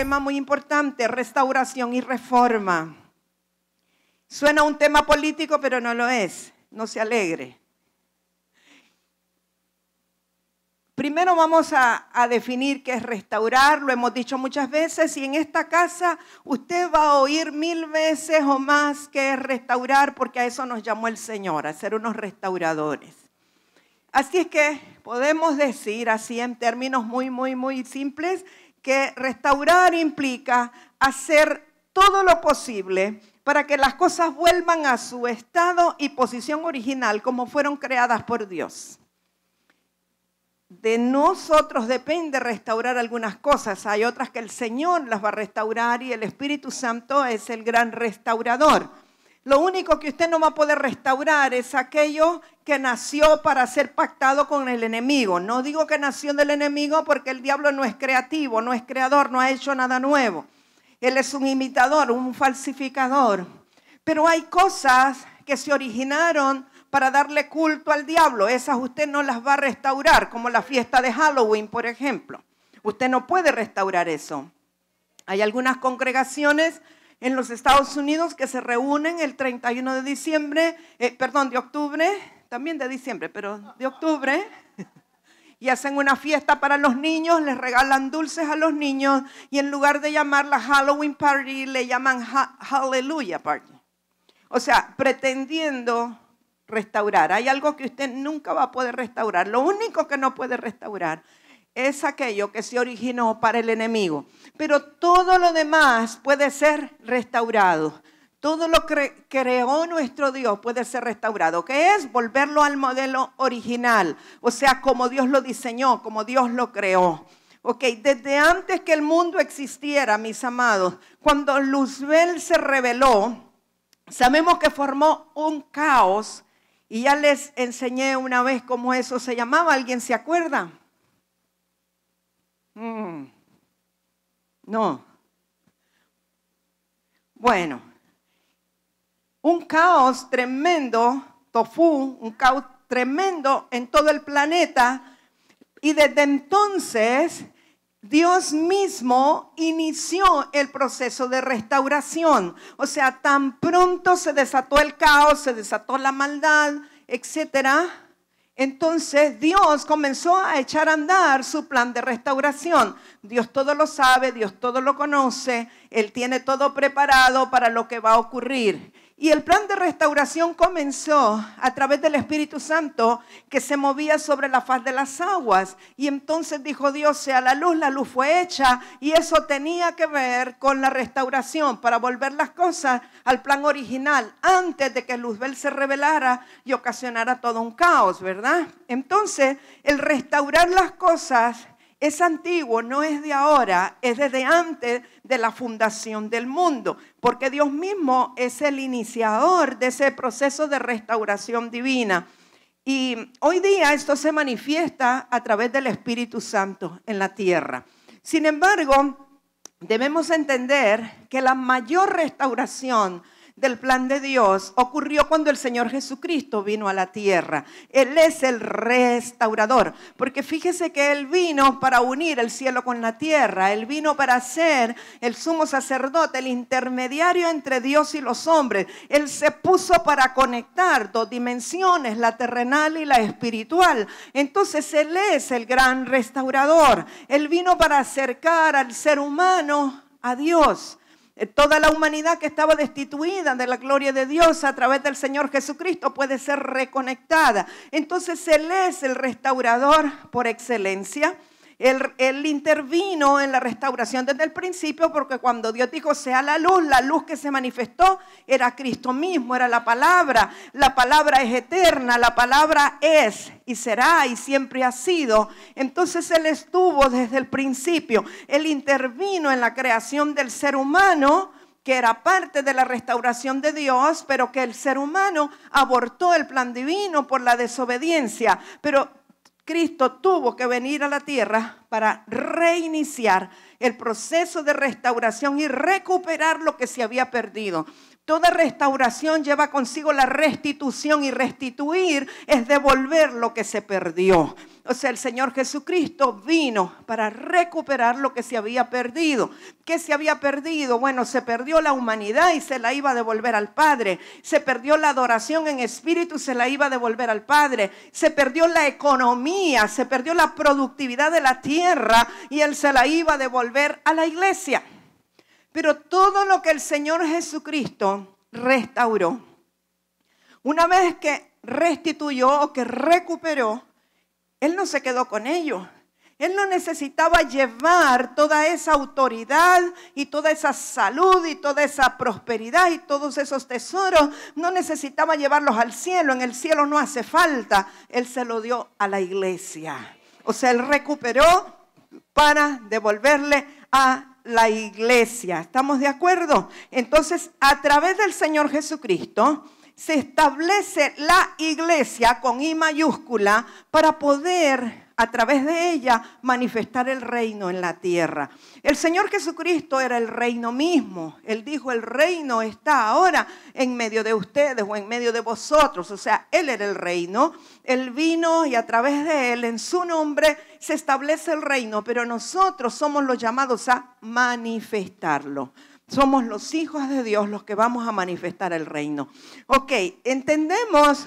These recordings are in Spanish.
tema muy importante, restauración y reforma. Suena un tema político, pero no lo es. No se alegre. Primero vamos a definir qué es restaurar, lo hemos dicho muchas veces, y en esta casa usted va a oír 1000 veces o más qué es restaurar, porque a eso nos llamó el Señor, a ser unos restauradores. Así es que podemos decir así en términos muy simples, que restaurar implica hacer todo lo posible para que las cosas vuelvan a su estado y posición original como fueron creadas por Dios. De nosotros depende restaurar algunas cosas. Hay otras que el Señor las va a restaurar y el Espíritu Santo es el gran restaurador. Lo único que usted no va a poder restaurar es aquello que nació para ser pactado con el enemigo. No digo que nació del enemigo porque el diablo no es creativo, no es creador, no ha hecho nada nuevo. Él es un imitador, un falsificador. Pero hay cosas que se originaron para darle culto al diablo. Esas usted no las va a restaurar, como la fiesta de Halloween, por ejemplo. Usted no puede restaurar eso. Hay algunas congregaciones en los Estados Unidos que se reúnen el 31 de diciembre, de octubre, también de diciembre, pero de octubre, y hacen una fiesta para los niños, les regalan dulces a los niños, y en lugar de llamarla Halloween Party, le llaman Hallelujah Party. O sea, pretendiendo restaurar. Hay algo que usted nunca va a poder restaurar. Lo único que no puede restaurar es aquello que se originó para el enemigo. Pero todo lo demás puede ser restaurado. Todo lo que creó nuestro Dios puede ser restaurado. ¿Qué es? Volverlo al modelo original. O sea, como Dios lo diseñó, como Dios lo creó. Ok, desde antes que el mundo existiera, mis amados, cuando Luzbel se reveló, sabemos que formó un caos. Y ya les enseñé una vez cómo eso se llamaba. ¿Alguien se acuerda? No. Bueno, un caos tremendo, tofu, un caos tremendo en todo el planeta. Y desde entonces, Dios mismo inició el proceso de restauración. O sea, tan pronto se desató el caos, se desató la maldad, etcétera. Entonces Dios comenzó a echar a andar su plan de restauración. Dios todo lo sabe, Dios todo lo conoce. Él tiene todo preparado para lo que va a ocurrir. Y el plan de restauración comenzó a través del Espíritu Santo que se movía sobre la faz de las aguas. Y entonces dijo Dios, sea la luz fue hecha. Y eso tenía que ver con la restauración para volver las cosas al plan original antes de que Luzbel se revelara y ocasionara todo un caos, ¿verdad? Entonces, el restaurar las cosas es antiguo, no es de ahora, es desde antes de la fundación del mundo, porque Dios mismo es el iniciador de ese proceso de restauración divina. Y hoy día esto se manifiesta a través del Espíritu Santo en la tierra. Sin embargo, debemos entender que la mayor restauración del plan de Dios ocurrió cuando el Señor Jesucristo vino a la tierra. Él es el restaurador, porque fíjese que Él vino para unir el cielo con la tierra. Él vino para ser el sumo sacerdote, el intermediario entre Dios y los hombres. Él se puso para conectar dos dimensiones, la terrenal y la espiritual. Entonces Él es el gran restaurador. Él vino para acercar al ser humano a Dios. Toda la humanidad que estaba destituida de la gloria de Dios a través del Señor Jesucristo puede ser reconectada. Entonces Él es el restaurador por excelencia. Él intervino en la restauración desde el principio, porque cuando Dios dijo sea la luz que se manifestó era Cristo mismo, era la palabra. La palabra es eterna, la palabra es y será y siempre ha sido. Entonces Él estuvo desde el principio. Él intervino en la creación del ser humano, que era parte de la restauración de Dios, pero que el ser humano abortó el plan divino por la desobediencia. Pero Cristo tuvo que venir a la tierra para reiniciar el proceso de restauración y recuperar lo que se había perdido. Toda restauración lleva consigo la restitución, y restituir es devolver lo que se perdió. O sea, el Señor Jesucristo vino para recuperar lo que se había perdido. ¿Qué se había perdido? Bueno, se perdió la humanidad y se la iba a devolver al Padre. Se perdió la adoración en espíritu y se la iba a devolver al Padre. Se perdió la economía, se perdió la productividad de la tierra y Él se la iba a devolver a la iglesia. Pero todo lo que el Señor Jesucristo restauró, una vez que restituyó o que recuperó, Él no se quedó con ello. Él no necesitaba llevar toda esa autoridad y toda esa salud y toda esa prosperidad y todos esos tesoros. No necesitaba llevarlos al cielo. En el cielo no hace falta. Él se lo dio a la iglesia. O sea, Él recuperó para devolverle a la iglesia. ¿Estamos de acuerdo? Entonces, a través del Señor Jesucristo se establece la iglesia con I mayúscula para poder a través de ella manifestar el reino en la tierra. El Señor Jesucristo era el reino mismo. Él dijo, el reino está ahora en medio de ustedes o en medio de vosotros. O sea, Él era el reino. Él vino y a través de Él, en su nombre, se establece el reino. Pero nosotros somos los llamados a manifestarlo. Somos los hijos de Dios los que vamos a manifestar el reino. Ok, entendemos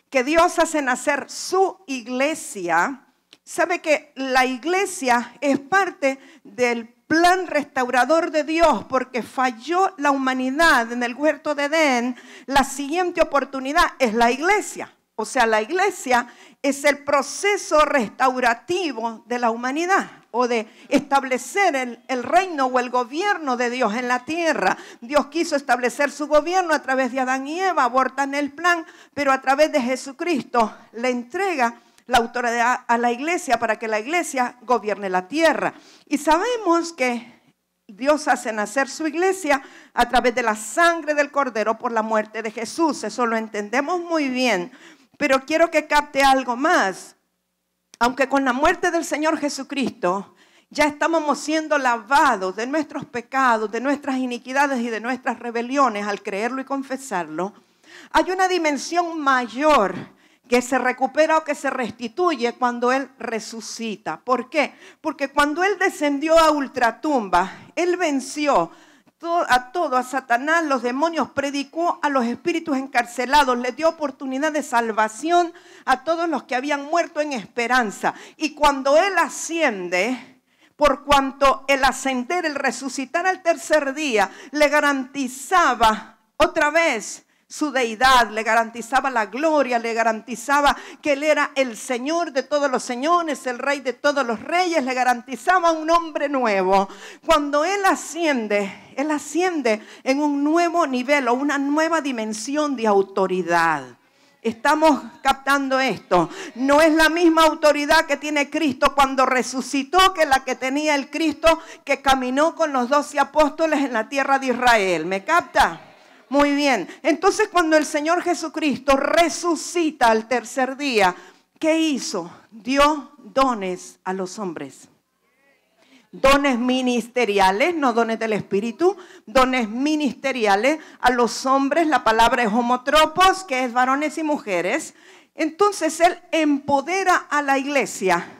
que Dios hace nacer su iglesia. Sabe que la iglesia es parte del plan restaurador de Dios porque falló la humanidad en el huerto de Edén. La siguiente oportunidad es la iglesia. O sea, la iglesia es el proceso restaurativo de la humanidad o de establecer el reino o el gobierno de Dios en la tierra. Dios quiso establecer su gobierno a través de Adán y Eva, abortan el plan, pero a través de Jesucristo le entrega la autoridad a la iglesia para que la iglesia gobierne la tierra. Y sabemos que Dios hace nacer su iglesia a través de la sangre del Cordero por la muerte de Jesús. Eso lo entendemos muy bien. Pero quiero que capte algo más. Aunque con la muerte del Señor Jesucristo ya estábamos siendo lavados de nuestros pecados, de nuestras iniquidades y de nuestras rebeliones al creerlo y confesarlo, hay una dimensión mayor que se recupera o que se restituye cuando Él resucita. ¿Por qué? Porque cuando Él descendió a ultratumba, Él venció a Satanás, los demonios, predicó a los espíritus encarcelados, les dio oportunidad de salvación a todos los que habían muerto en esperanza. Y cuando Él asciende, por cuanto el ascender, el resucitar al tercer día, le garantizaba otra vez su deidad, le garantizaba la gloria, le garantizaba que Él era el Señor de todos los señores, el Rey de todos los reyes, le garantizaba un nombre nuevo. Cuando Él asciende en un nuevo nivel o una nueva dimensión de autoridad. Estamos captando esto. No es la misma autoridad que tiene Cristo cuando resucitó que la que tenía el Cristo que caminó con los 12 apóstoles en la tierra de Israel. ¿Me capta? Muy bien. Entonces, cuando el Señor Jesucristo resucita al tercer día, ¿qué hizo? Dio dones a los hombres. Dones ministeriales, no dones del Espíritu, dones ministeriales a los hombres. La palabra es homotropos, que es varones y mujeres. Entonces, Él empodera a la iglesia.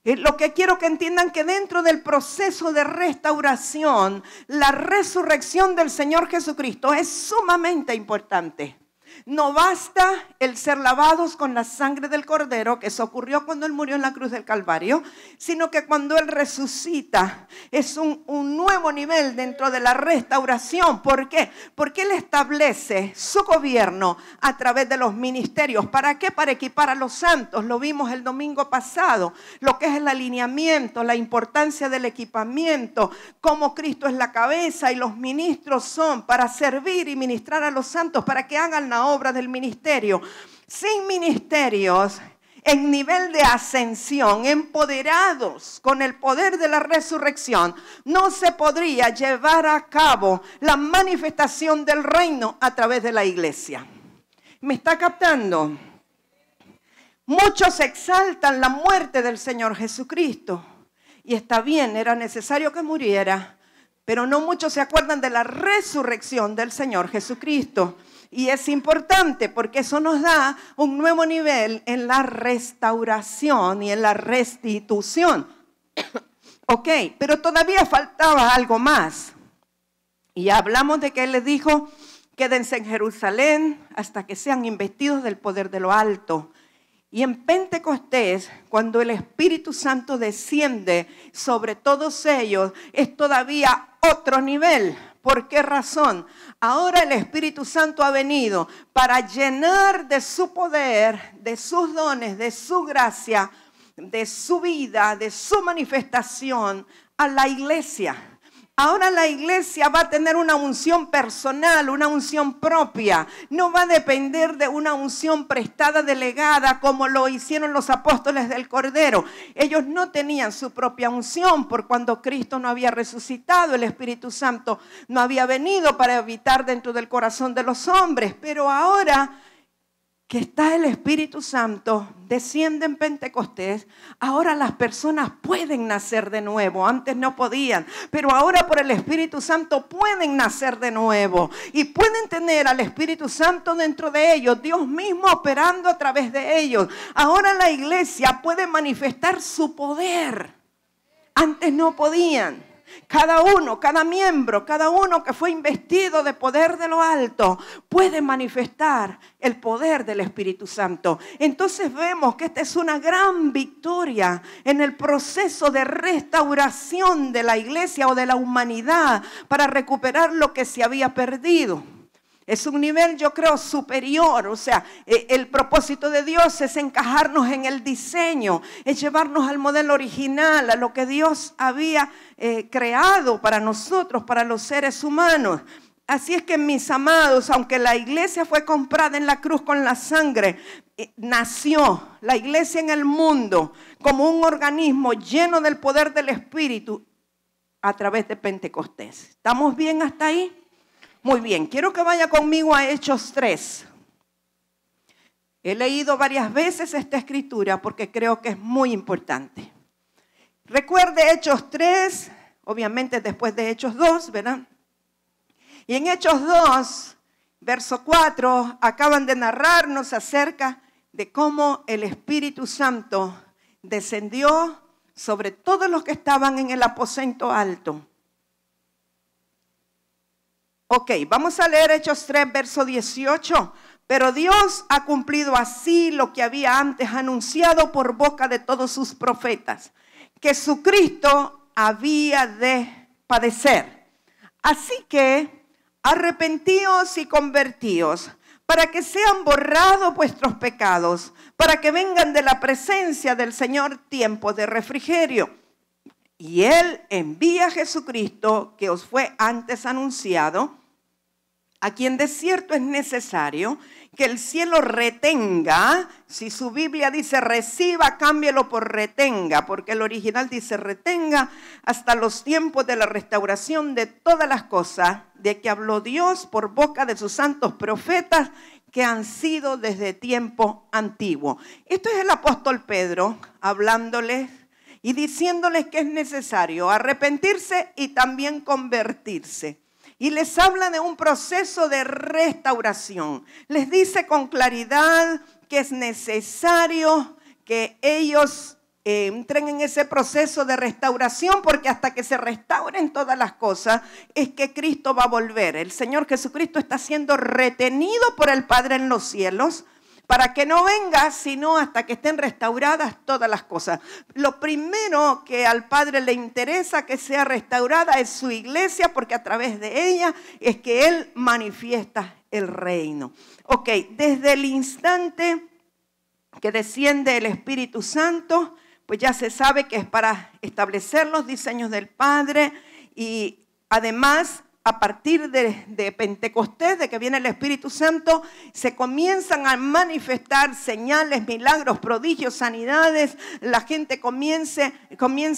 Lo que quiero que entiendan que dentro del proceso de restauración, la resurrección del Señor Jesucristo es sumamente importante. No basta el ser lavados con la sangre del Cordero, que eso ocurrió cuando Él murió en la cruz del Calvario, sino que cuando Él resucita es un nuevo nivel dentro de la restauración. ¿Por qué? Porque Él establece su gobierno a través de los ministerios. ¿Para qué? Para equipar a los santos. Lo vimos el domingo pasado, lo que es el alineamiento, la importancia del equipamiento, cómo Cristo es la cabeza y los ministros son para servir y ministrar a los santos, para que hagan la obra del ministerio. Sin ministerios, en nivel de ascensión, empoderados con el poder de la resurrección, no se podría llevar a cabo la manifestación del reino a través de la iglesia. ¿Me está captando? Muchos exaltan la muerte del Señor Jesucristo. Y está bien, era necesario que muriera pero no muchos se acuerdan de la resurrección del Señor Jesucristo. Y es importante porque eso nos da un nuevo nivel en la restauración y en la restitución. Ok, pero todavía faltaba algo más. Y hablamos de que Él les dijo, quédense en Jerusalén hasta que sean investidos del poder de lo alto. Y en Pentecostés, cuando el Espíritu Santo desciende sobre todos ellos, es todavía otro nivel. ¿Por qué razón? Ahora el Espíritu Santo ha venido para llenar de su poder, de sus dones, de su gracia, de su vida, de su manifestación a la iglesia. Ahora la iglesia va a tener una unción personal, una unción propia. No va a depender de una unción prestada, delegada, como lo hicieron los apóstoles del Cordero. Ellos no tenían su propia unción, por cuando Cristo no había resucitado, el Espíritu Santo no había venido para habitar dentro del corazón de los hombres. Pero ahora que está el Espíritu Santo, desciende en Pentecostés, ahora las personas pueden nacer de nuevo. Antes no podían, pero ahora por el Espíritu Santo pueden nacer de nuevo y pueden tener al Espíritu Santo dentro de ellos, Dios mismo operando a través de ellos. Ahora la iglesia puede manifestar su poder. Antes no podían. Cada uno, cada miembro, cada uno que fue investido de poder de lo alto puede manifestar el poder del Espíritu Santo. Entonces vemos que esta es una gran victoria en el proceso de restauración de la iglesia o de la humanidad para recuperar lo que se había perdido. Es un nivel, yo creo, superior. O sea, el propósito de Dios es encajarnos en el diseño, es llevarnos al modelo original, a lo que Dios había creado para nosotros, para los seres humanos. Así es que, mis amados, aunque la iglesia fue comprada en la cruz con la sangre, nació la iglesia en el mundo como un organismo lleno del poder del Espíritu a través de Pentecostés. ¿Estamos bien hasta ahí? Muy bien, quiero que vaya conmigo a Hechos 3. He leído varias veces esta escritura porque creo que es muy importante. Recuerde Hechos 3, obviamente después de Hechos 2, ¿verdad? Y en Hechos 2, verso 4, acaban de narrarnos acerca de cómo el Espíritu Santo descendió sobre todos los que estaban en el aposento alto. Ok, vamos a leer Hechos 3, verso 18. Pero Dios ha cumplido así lo que había antes anunciado por boca de todos sus profetas, que su Cristo había de padecer. Así que arrepentíos y convertíos, para que sean borrados vuestros pecados, para que vengan de la presencia del Señor tiempos de refrigerio. Y Él envía a Jesucristo, que os fue antes anunciado, a quien de cierto es necesario que el cielo retenga. Si su Biblia dice reciba, cámbielo por retenga, porque el original dice retenga hasta los tiempos de la restauración de todas las cosas, de que habló Dios por boca de sus santos profetas que han sido desde tiempo antiguo. Esto es el apóstol Pedro hablándoles y diciéndoles que es necesario arrepentirse y también convertirse. Y les habla de un proceso de restauración. Les dice con claridad que es necesario que ellos entren en ese proceso de restauración, porque hasta que se restauren todas las cosas es que Cristo va a volver. El Señor Jesucristo está siendo retenido por el Padre en los cielos para que no venga sino hasta que estén restauradas todas las cosas. Lo primero que al Padre le interesa que sea restaurada es su iglesia, porque a través de ella es que Él manifiesta el reino. Ok, desde el instante que desciende el Espíritu Santo, pues ya se sabe que es para establecer los diseños del Padre, y además a partir de Pentecostés, de que viene el Espíritu Santo, se comienzan a manifestar señales, milagros, prodigios, sanidades. La gente comienza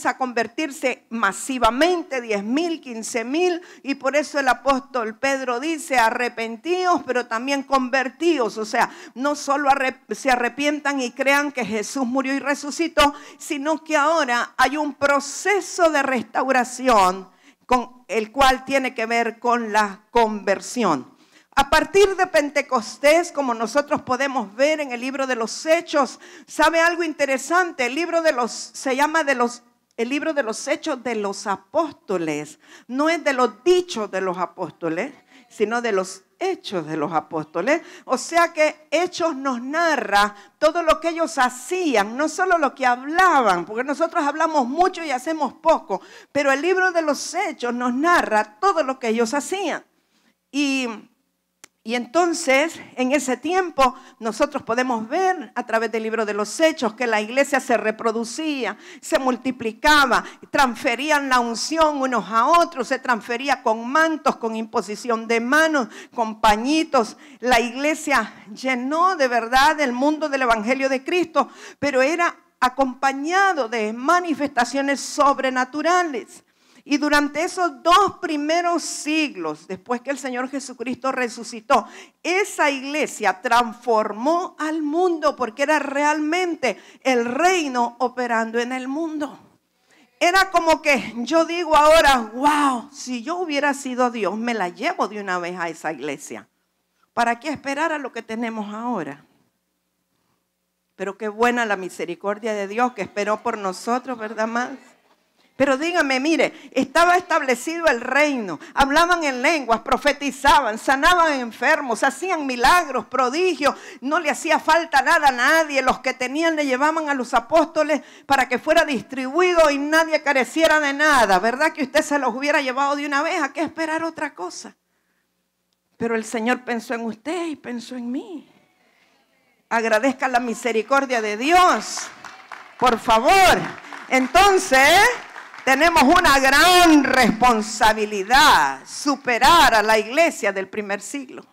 a convertirse masivamente, 10,000, 15,000, y por eso el apóstol Pedro dice arrepentíos, pero también convertíos. O sea, no solo se arrepientan y crean que Jesús murió y resucitó, sino que ahora hay un proceso de restauración con el cual tiene que ver con la conversión. A partir de Pentecostés, como nosotros podemos ver en el libro de los Hechos, ¿sabe algo interesante? El libro se llama el libro de los Hechos de los Apóstoles. No es de los dichos de los apóstoles, sino de los hechos de los apóstoles. O sea que Hechos nos narra todo lo que ellos hacían, no solo lo que hablaban, porque nosotros hablamos mucho y hacemos poco, pero el libro de los Hechos nos narra todo lo que ellos hacían. Y entonces, en ese tiempo, nosotros podemos ver a través del libro de los Hechos que la iglesia se reproducía, se multiplicaba, transferían la unción unos a otros, se transfería con mantos, con imposición de manos, con pañitos. La iglesia llenó de verdad el mundo del evangelio de Cristo, pero era acompañado de manifestaciones sobrenaturales. Y durante esos 2 primeros siglos, después que el Señor Jesucristo resucitó, esa iglesia transformó al mundo porque era realmente el reino operando en el mundo. Era como que yo digo ahora, wow, si yo hubiera sido Dios, me la llevo de una vez a esa iglesia. ¿Para qué esperar a lo que tenemos ahora? Pero qué buena la misericordia de Dios que esperó por nosotros, ¿verdad más? Pero dígame, mire, estaba establecido el reino, hablaban en lenguas, profetizaban, sanaban enfermos, hacían milagros, prodigios, no le hacía falta nada a nadie. Los que tenían le llevaban a los apóstoles para que fuera distribuido y nadie careciera de nada. ¿Verdad que usted se los hubiera llevado de una vez? ¿A qué esperar otra cosa? Pero el Señor pensó en usted y pensó en mí. Agradezca la misericordia de Dios, por favor. Entonces tenemos una gran responsabilidad, superar a la iglesia del primer siglo.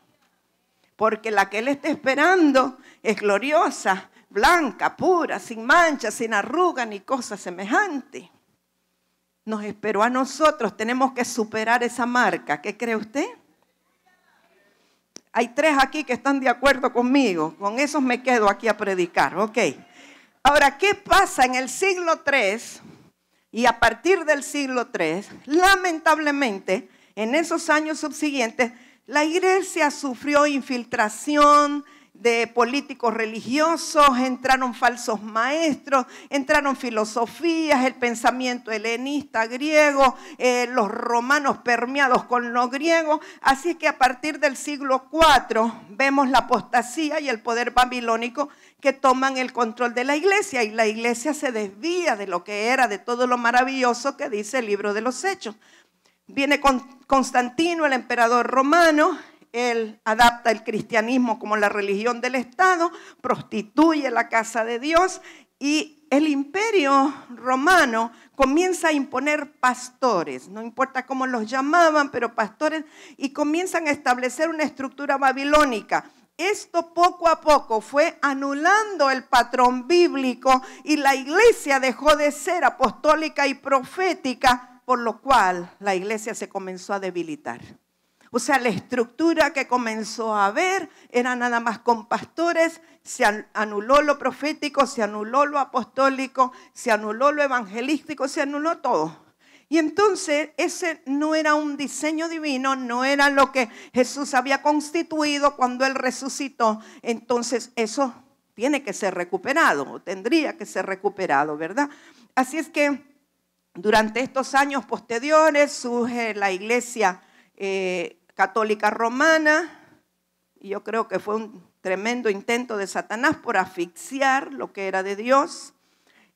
Porque la que Él está esperando es gloriosa, blanca, pura, sin mancha, sin arruga ni cosa semejante. Nos esperó a nosotros, tenemos que superar esa marca. ¿Qué cree usted? Hay 3 aquí que están de acuerdo conmigo. Con esos me quedo aquí a predicar, ok. Ahora, ¿qué pasa en el siglo III? Y a partir del siglo III, lamentablemente, en esos años subsiguientes, la iglesia sufrió infiltración de políticos religiosos, entraron falsos maestros, entraron filosofías, el pensamiento helenista griego, los romanos permeados con los griegos. Así que a partir del siglo IV vemos la apostasía y el poder babilónico que toman el control de la iglesia, y la iglesia se desvía de lo que era, de todo lo maravilloso que dice el libro de los Hechos. Viene Constantino, el emperador romano. Él adapta el cristianismo como la religión del Estado, prostituye la casa de Dios, y el imperio romano comienza a imponer pastores, no importa cómo los llamaban, pero pastores, y comienzan a establecer una estructura babilónica. Esto poco a poco fue anulando el patrón bíblico y la iglesia dejó de ser apostólica y profética, por lo cual la iglesia se comenzó a debilitar. O sea, la estructura que comenzó a haber era nada más con pastores, se anuló lo profético, se anuló lo apostólico, se anuló lo evangelístico, se anuló todo. Y entonces ese no era un diseño divino, no era lo que Jesús había constituido cuando Él resucitó. Entonces eso tiene que ser recuperado, o tendría que ser recuperado, ¿verdad? Así es que durante estos años posteriores surge la iglesia católica romana, y yo creo que fue un tremendo intento de Satanás por asfixiar lo que era de Dios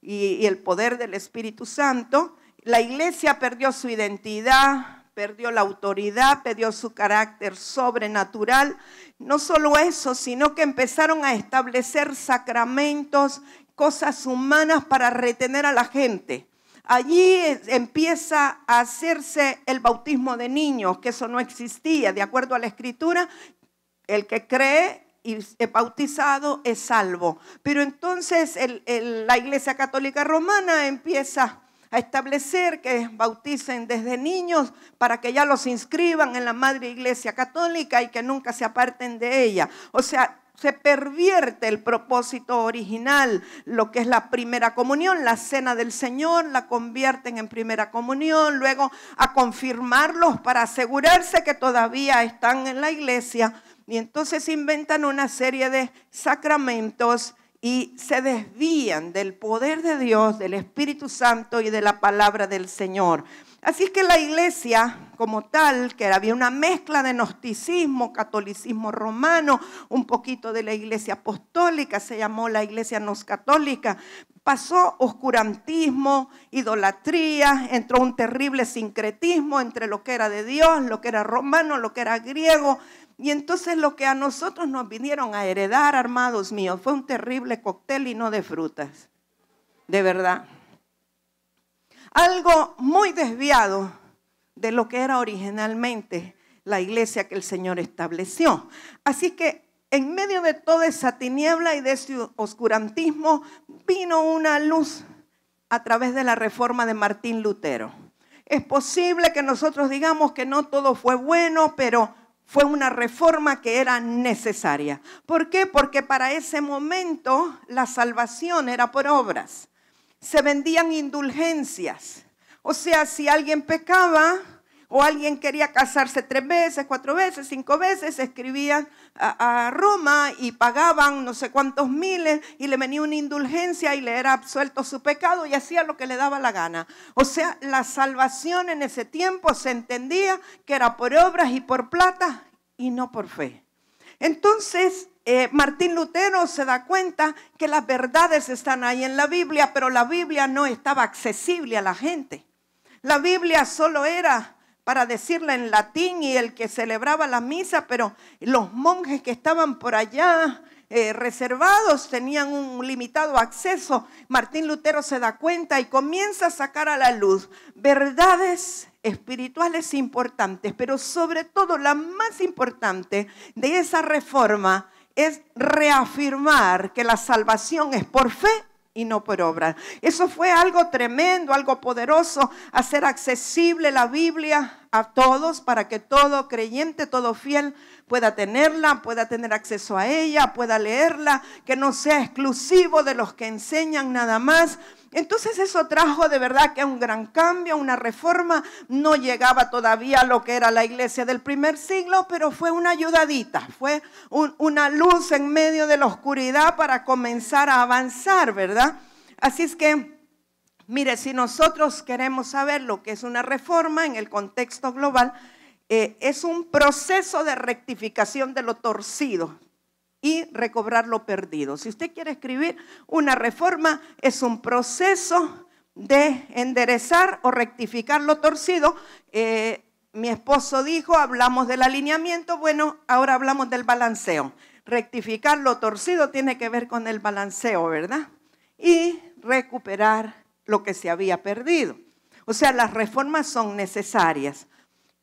y el poder del Espíritu Santo. La iglesia perdió su identidad, perdió la autoridad, perdió su carácter sobrenatural. No solo eso, sino que empezaron a establecer sacramentos, cosas humanas para retener a la gente. Allí empieza a hacerse el bautismo de niños, que eso no existía. De acuerdo a la Escritura, el que cree y es bautizado es salvo. Pero entonces la Iglesia Católica Romana empieza a establecer que bauticen desde niños para que ya los inscriban en la Madre Iglesia Católica y que nunca se aparten de ella. O sea, se pervierte el propósito original, lo que es la primera comunión, la cena del Señor, la convierten en primera comunión, luego a confirmarlos para asegurarse que todavía están en la iglesia, y entonces inventan una serie de sacramentos y se desvían del poder de Dios, del Espíritu Santo y de la palabra del Señor. Así es que la iglesia como tal, que había una mezcla de gnosticismo, catolicismo romano, un poquito de la iglesia apostólica, se llamó la iglesia noscatólica, pasó oscurantismo, idolatría, entró un terrible sincretismo entre lo que era de Dios, lo que era romano, lo que era griego. Y entonces lo que a nosotros nos vinieron a heredar, amados míos, fue un terrible cóctel y no de frutas, de verdad. Algo muy desviado de lo que era originalmente la iglesia que el Señor estableció. Así que en medio de toda esa tiniebla y de ese oscurantismo vino una luz a través de la reforma de Martín Lutero. Es posible que nosotros digamos que no todo fue bueno, pero fue una reforma que era necesaria. ¿Por qué? Porque para ese momento la salvación era por obras. Se vendían indulgencias. O sea, si alguien pecaba o alguien quería casarse 3 veces, 4 veces, 5 veces, escribían a Roma y pagaban no sé cuántos miles y le venía una indulgencia y le era absuelto su pecado y hacía lo que le daba la gana. O sea, la salvación en ese tiempo se entendía que era por obras y por plata y no por fe. Entonces, Martín Lutero se da cuenta que las verdades están ahí en la Biblia, pero la Biblia no estaba accesible a la gente. La Biblia solo era para decirla en latín y el que celebraba la misa, pero los monjes que estaban por allá reservados tenían un limitado acceso. Martín Lutero se da cuenta y comienza a sacar a la luz verdades espirituales importantes, pero sobre todo la más importante de esa reforma es reafirmar que la salvación es por fe y no por obra. Eso fue algo tremendo, algo poderoso, hacer accesible la Biblia a todos para que todo creyente, todo fiel pueda tenerla, pueda tener acceso a ella, pueda leerla, que no sea exclusivo de los que enseñan nada más. Entonces eso trajo de verdad que un gran cambio, una reforma. No llegaba todavía a lo que era la iglesia del primer siglo, pero fue una ayudadita, fue una luz en medio de la oscuridad para comenzar a avanzar, ¿verdad? Así es que, mire, si nosotros queremos saber lo que es una reforma en el contexto global, es un proceso de rectificación de lo torcido y recobrar lo perdido. Si usted quiere escribir una reforma, es un proceso de enderezar o rectificar lo torcido. Mi esposo dijo, hablamos del alineamiento, bueno, ahora hablamos del balanceo. Rectificar lo torcido tiene que ver con el balanceo, ¿verdad? Y recuperar lo que se había perdido. O sea, las reformas son necesarias.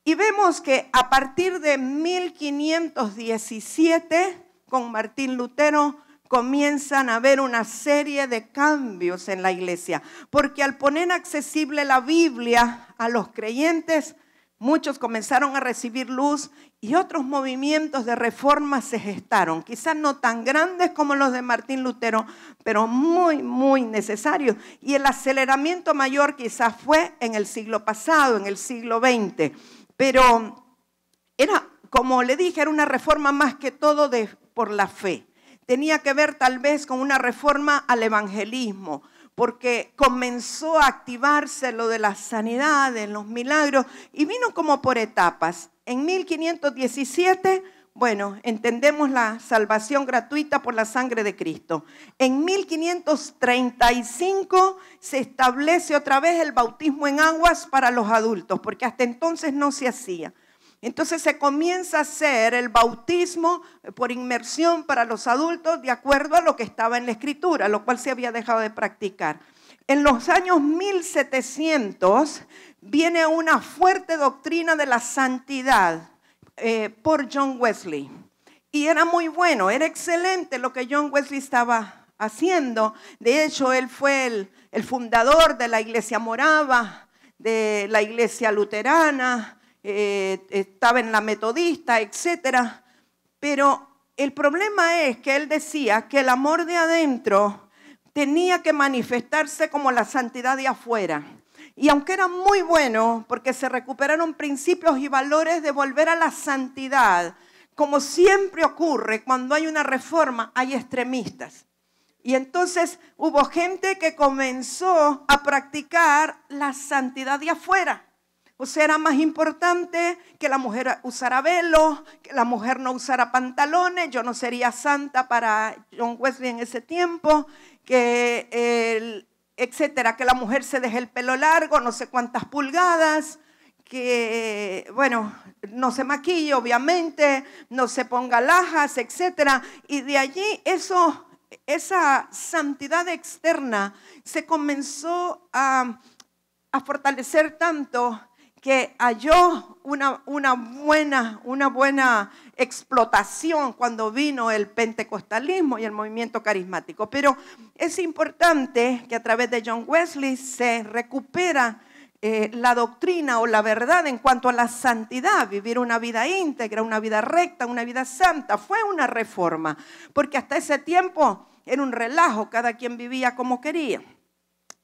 Y vemos que a partir de 1517, con Martín Lutero, comienzan a haber una serie de cambios en la iglesia. Porque al poner accesible la Biblia a los creyentes, muchos comenzaron a recibir luz y otros movimientos de reforma se gestaron. Quizás no tan grandes como los de Martín Lutero, pero muy, muy necesarios. Y el aceleramiento mayor quizás fue en el siglo pasado, en el siglo XX. Pero era, como le dije, era una reforma más que todo por la fe. Tenía que ver tal vez con una reforma al evangelismo, porque comenzó a activarse lo de la sanidad, de los milagros, y vino como por etapas. En 1517, bueno, entendemos la salvación gratuita por la sangre de Cristo. En 1535 se establece otra vez el bautismo en aguas para los adultos, porque hasta entonces no se hacía. Entonces se comienza a hacer el bautismo por inmersión para los adultos de acuerdo a lo que estaba en la Escritura, lo cual se había dejado de practicar. En los años 1700 viene una fuerte doctrina de la santidad por John Wesley. Y era muy bueno, era excelente lo que John Wesley estaba haciendo. De hecho, él fue el fundador de la iglesia morava, de la iglesia luterana, estaba en la metodista, etcétera. Pero el problema es que él decía que el amor de adentro tenía que manifestarse como la santidad de afuera. Y aunque era muy bueno, porque se recuperaron principios y valores de volver a la santidad, como siempre ocurre cuando hay una reforma, hay extremistas. Y entonces hubo gente que comenzó a practicar la santidad de afuera. O sea, era más importante que la mujer usara velo, que la mujer no usara pantalones. Yo no sería santa para John Wesley en ese tiempo, etcétera, que la mujer se deje el pelo largo, no sé cuántas pulgadas, que, bueno, no se maquille, obviamente, no se ponga lajas, etcétera. Y de allí esa santidad externa se comenzó a fortalecer tanto que halló una buena explotación cuando vino el pentecostalismo y el movimiento carismático. Pero es importante que a través de John Wesley se recupera la doctrina o la verdad en cuanto a la santidad, vivir una vida íntegra, una vida recta, una vida santa. Fue una reforma, porque hasta ese tiempo era un relajo, cada quien vivía como quería.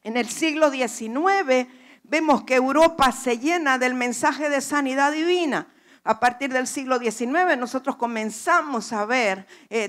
En el siglo XIX vemos que Europa se llena del mensaje de sanidad divina. A partir del siglo XIX nosotros comenzamos a ver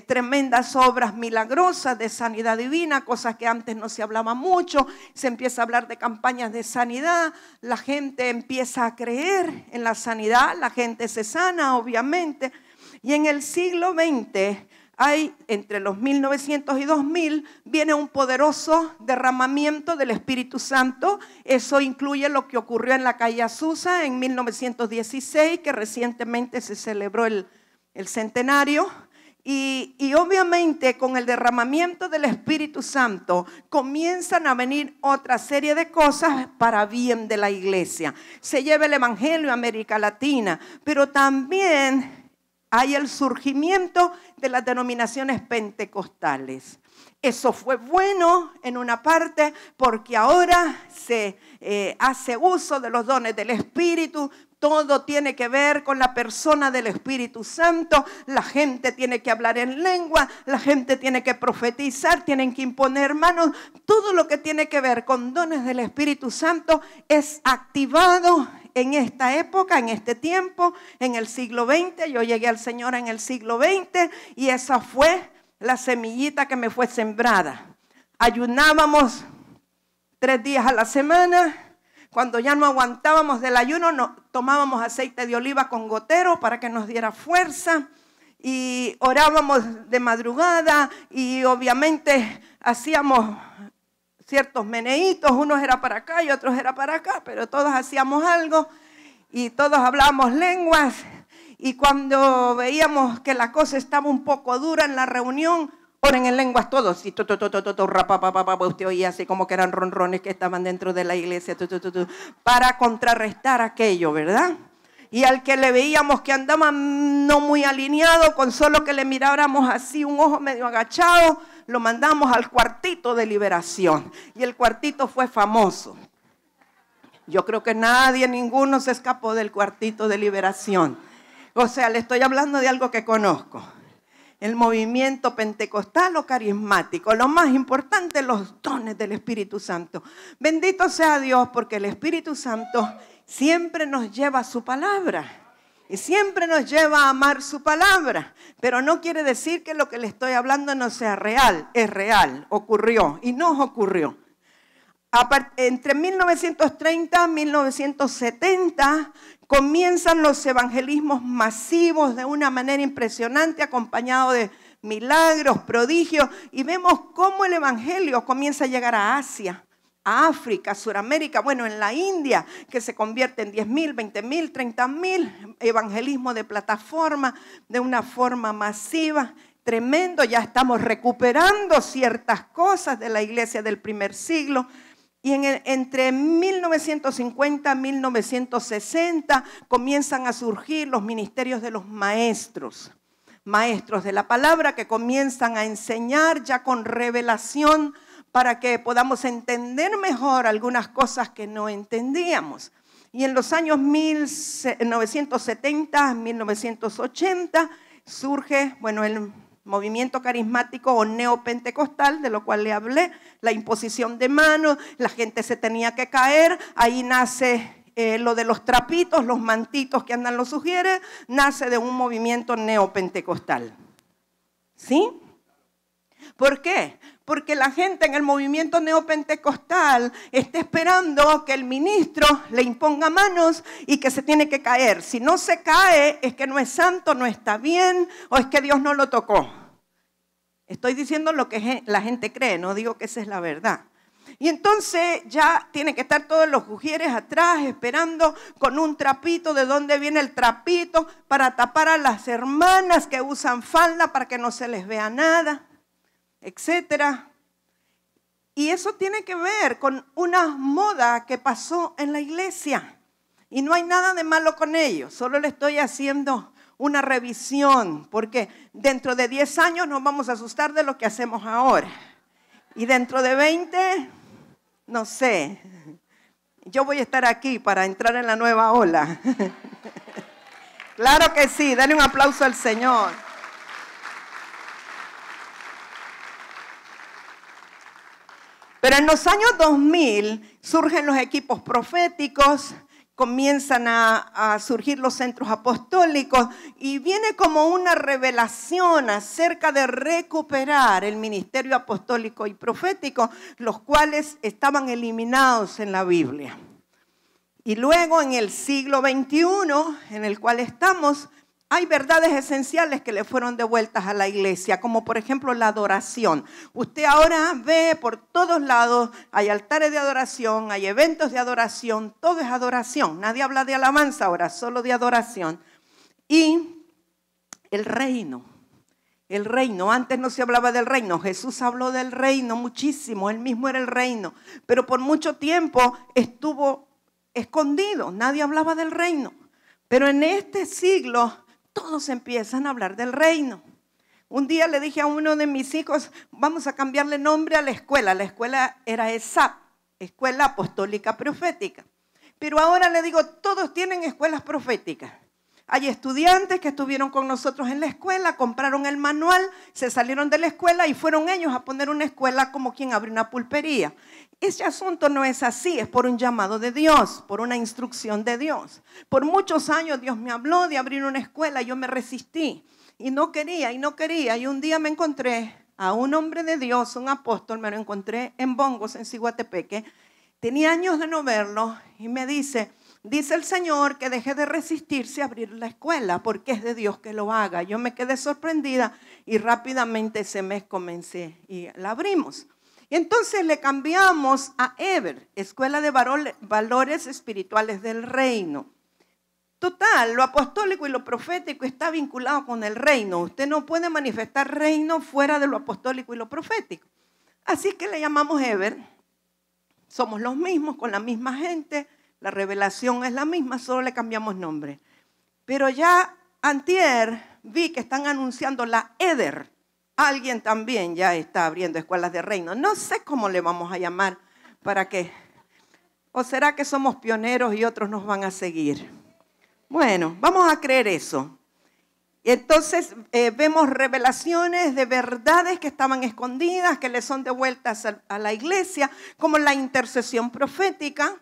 tremendas obras milagrosas de sanidad divina, cosas que antes no se hablaba mucho. Se empieza a hablar de campañas de sanidad, la gente empieza a creer en la sanidad, la gente se sana obviamente. Y en el siglo XX hay, entre los 1900 y 2000, viene un poderoso derramamiento del Espíritu Santo. Eso incluye lo que ocurrió en la calle Azusa en 1916, que recientemente se celebró el centenario. Y obviamente con el derramamiento del Espíritu Santo comienzan a venir otra serie de cosas para bien de la iglesia. Se lleva el Evangelio a América Latina, pero también hay el surgimiento de las denominaciones pentecostales. Eso fue bueno en una parte porque ahora se hace uso de los dones del Espíritu. Todo tiene que ver con la persona del Espíritu Santo. La gente tiene que hablar en lengua, la gente tiene que profetizar, tienen que imponer manos. Todo lo que tiene que ver con dones del Espíritu Santo es activado en esta época, en este tiempo, en el siglo XX. Yo llegué al Señor en el siglo XX y esa fue la semillita que me fue sembrada. Ayunábamos 3 días a la semana. Cuando ya no aguantábamos del ayuno, tomábamos aceite de oliva con gotero para que nos diera fuerza. Y orábamos de madrugada y obviamente hacíamos ciertos meneitos, unos era para acá y otros era para acá, pero todos hacíamos algo y todos hablábamos lenguas. Y cuando veíamos que la cosa estaba un poco dura en la reunión, oren en lenguas todos. Y usted oía así como que eran ronrones que estaban dentro de la iglesia, para contrarrestar aquello, ¿verdad? Y al que le veíamos que andaba no muy alineado, con solo que le miráramos así un ojo medio agachado, lo mandamos al cuartito de liberación. Y el cuartito fue famoso. Yo creo que ninguno se escapó del cuartito de liberación. O sea, le estoy hablando de algo que conozco. El movimiento pentecostal o carismático. Lo más importante, los dones del Espíritu Santo. Bendito sea Dios, porque el Espíritu Santo siempre nos lleva a su palabra. Y siempre nos lleva a amar su palabra. Pero no quiere decir que lo que le estoy hablando no sea real. Es real, ocurrió y nos ocurrió. Entre 1930 y 1970 comienzan los evangelismos masivos de una manera impresionante, acompañado de milagros, prodigios. Y vemos cómo el evangelio comienza a llegar a Asia, a África, Suramérica, bueno, en la India, que se convierte en 10,000, 20,000, 30,000, evangelismo de plataforma, de una forma masiva, tremendo. Ya estamos recuperando ciertas cosas de la iglesia del primer siglo. Y entre 1950 y 1960 comienzan a surgir los ministerios de los maestros de la palabra, que comienzan a enseñar ya con revelación, para que podamos entender mejor algunas cosas que no entendíamos. Y en los años 1970, 1980, surge, bueno, el movimiento carismático o neopentecostal, de lo cual le hablé, la imposición de manos, la gente se tenía que caer, ahí nace lo de los trapitos, los mantitos que andan los sugieres, nace de un movimiento neopentecostal. ¿Sí? ¿Por qué? Porque la gente en el movimiento neopentecostal está esperando que el ministro le imponga manos y que se tiene que caer. Si no se cae, es que no es santo, no está bien, o es que Dios no lo tocó. Estoy diciendo lo que la gente cree, no digo que esa es la verdad. Y entonces ya tienen que estar todos los ujieres atrás esperando con un trapito. ¿De dónde viene el trapito? Para tapar a las hermanas que usan falda para que no se les vea nada, etcétera. Y eso tiene que ver con una moda que pasó en la iglesia. Y no hay nada de malo con ello, solo le estoy haciendo una revisión, porque dentro de 10 años nos vamos a asustar de lo que hacemos ahora. Y dentro de 20, no sé, yo voy a estar aquí para entrar en la nueva ola. Claro que sí, dale un aplauso al Señor. Pero en los años 2000 surgen los equipos proféticos, comienzan a surgir los centros apostólicos y viene como una revelación acerca de recuperar el ministerio apostólico y profético, los cuales estaban eliminados en la Biblia. Y luego en el siglo XXI, en el cual estamos, hay verdades esenciales que le fueron devueltas a la iglesia, como por ejemplo la adoración. Usted ahora ve por todos lados, hay altares de adoración, hay eventos de adoración, todo es adoración. Nadie habla de alabanza ahora, solo de adoración. Y el reino, antes no se hablaba del reino, Jesús habló del reino muchísimo, él mismo era el reino, pero por mucho tiempo estuvo escondido, nadie hablaba del reino. Pero en este siglo todos empiezan a hablar del reino. Un día le dije a uno de mis hijos, vamos a cambiarle nombre a la escuela. La escuela era ESAP, Escuela Apostólica Profética. Pero ahora le digo, todos tienen escuelas proféticas. Hay estudiantes que estuvieron con nosotros en la escuela, compraron el manual, se salieron de la escuela y fueron ellos a poner una escuela como quien abre una pulpería. Ese asunto no es así, es por un llamado de Dios, por una instrucción de Dios. Por muchos años Dios me habló de abrir una escuela, yo me resistí y no quería. Y un día me encontré a un hombre de Dios, un apóstol, me lo encontré en Bongos, en Ciguatepeque. Tenía años de no verlo y me dice el Señor que deje de resistirse a abrir la escuela porque es de Dios que lo haga. Yo me quedé sorprendida y rápidamente ese mes comencé y la abrimos. Entonces le cambiamos a EVER, Escuela de Valores Espirituales del Reino. Total, lo apostólico y lo profético está vinculado con el reino. Usted no puede manifestar reino fuera de lo apostólico y lo profético. Así que le llamamos EVER. Somos los mismos, con la misma gente. La revelación es la misma, solo le cambiamos nombre. Pero ya antier vi que están anunciando la EDER. Alguien también ya está abriendo escuelas de reino. No sé cómo le vamos a llamar para qué. ¿O será que somos pioneros y otros nos van a seguir? Bueno, vamos a creer eso. Entonces vemos revelaciones de verdades que estaban escondidas, que le son devueltas a la iglesia, como la intercesión profética,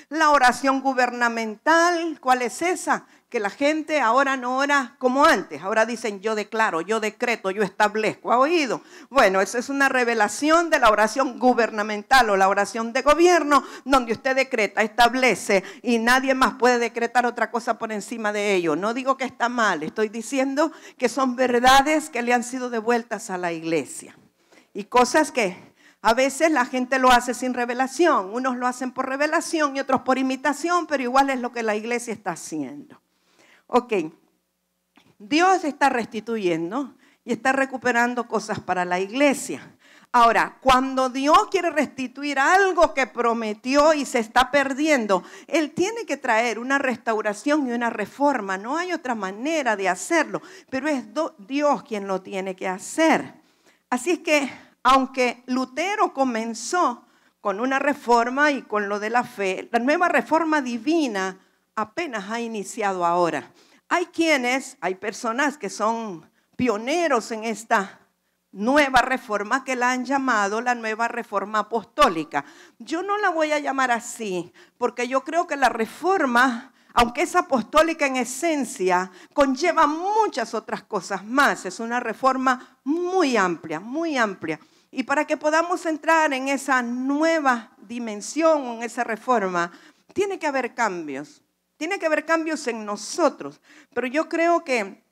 la oración gubernamental. ¿Cuál es esa? Que la gente ahora no ora como antes. Ahora dicen yo declaro, yo decreto, yo establezco. ¿Ha oído? Bueno, esa es una revelación de la oración gubernamental o la oración de gobierno, donde usted decreta, establece y nadie más puede decretar otra cosa por encima de ello. No digo que está mal, estoy diciendo que son verdades que le han sido devueltas a la iglesia. Y cosas que a veces la gente lo hace sin revelación. Unos lo hacen por revelación y otros por imitación, pero igual es lo que la iglesia está haciendo. Ok, Dios está restituyendo y está recuperando cosas para la iglesia. Ahora, cuando Dios quiere restituir algo que prometió y se está perdiendo, Él tiene que traer una restauración y una reforma. No hay otra manera de hacerlo, pero es Dios quien lo tiene que hacer. Así es que, aunque Lutero comenzó con una reforma y con lo de la fe, la nueva reforma divina apenas ha iniciado ahora. Hay personas que son pioneros en esta nueva reforma que la han llamado la nueva reforma apostólica. Yo no la voy a llamar así, porque yo creo que la reforma, aunque es apostólica en esencia, conlleva muchas otras cosas más. Es una reforma muy amplia, muy amplia. Y para que podamos entrar en esa nueva dimensión, en esa reforma, tiene que haber cambios. Tiene que haber cambios en nosotros. Pero yo creo que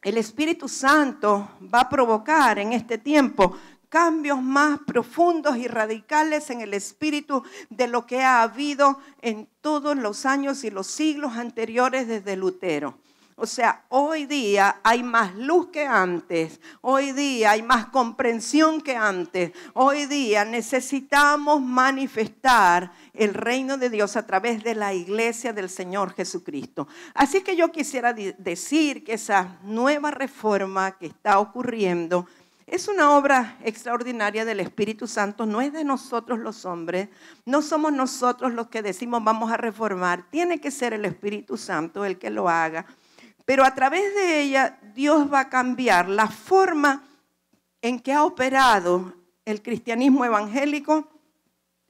el Espíritu Santo va a provocar en este tiempo cambios más profundos y radicales en el espíritu de lo que ha habido en todos los años y los siglos anteriores desde Lutero. O sea, hoy día hay más luz que antes, hoy día hay más comprensión que antes, hoy día necesitamos manifestar el reino de Dios a través de la iglesia del Señor Jesucristo. Así que yo quisiera decir que esa nueva reforma que está ocurriendo es una obra extraordinaria del Espíritu Santo, no es de nosotros los hombres, no somos nosotros los que decimos vamos a reformar, tiene que ser el Espíritu Santo el que lo haga. Pero a través de ella Dios va a cambiar la forma en que ha operado el cristianismo evangélico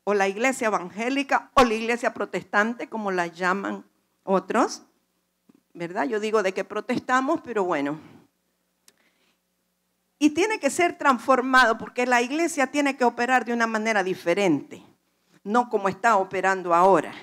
o la iglesia evangélica o la iglesia protestante, como la llaman otros, ¿verdad? Yo digo de que protestamos, pero bueno. Y tiene que ser transformado porque la iglesia tiene que operar de una manera diferente, no como está operando ahora.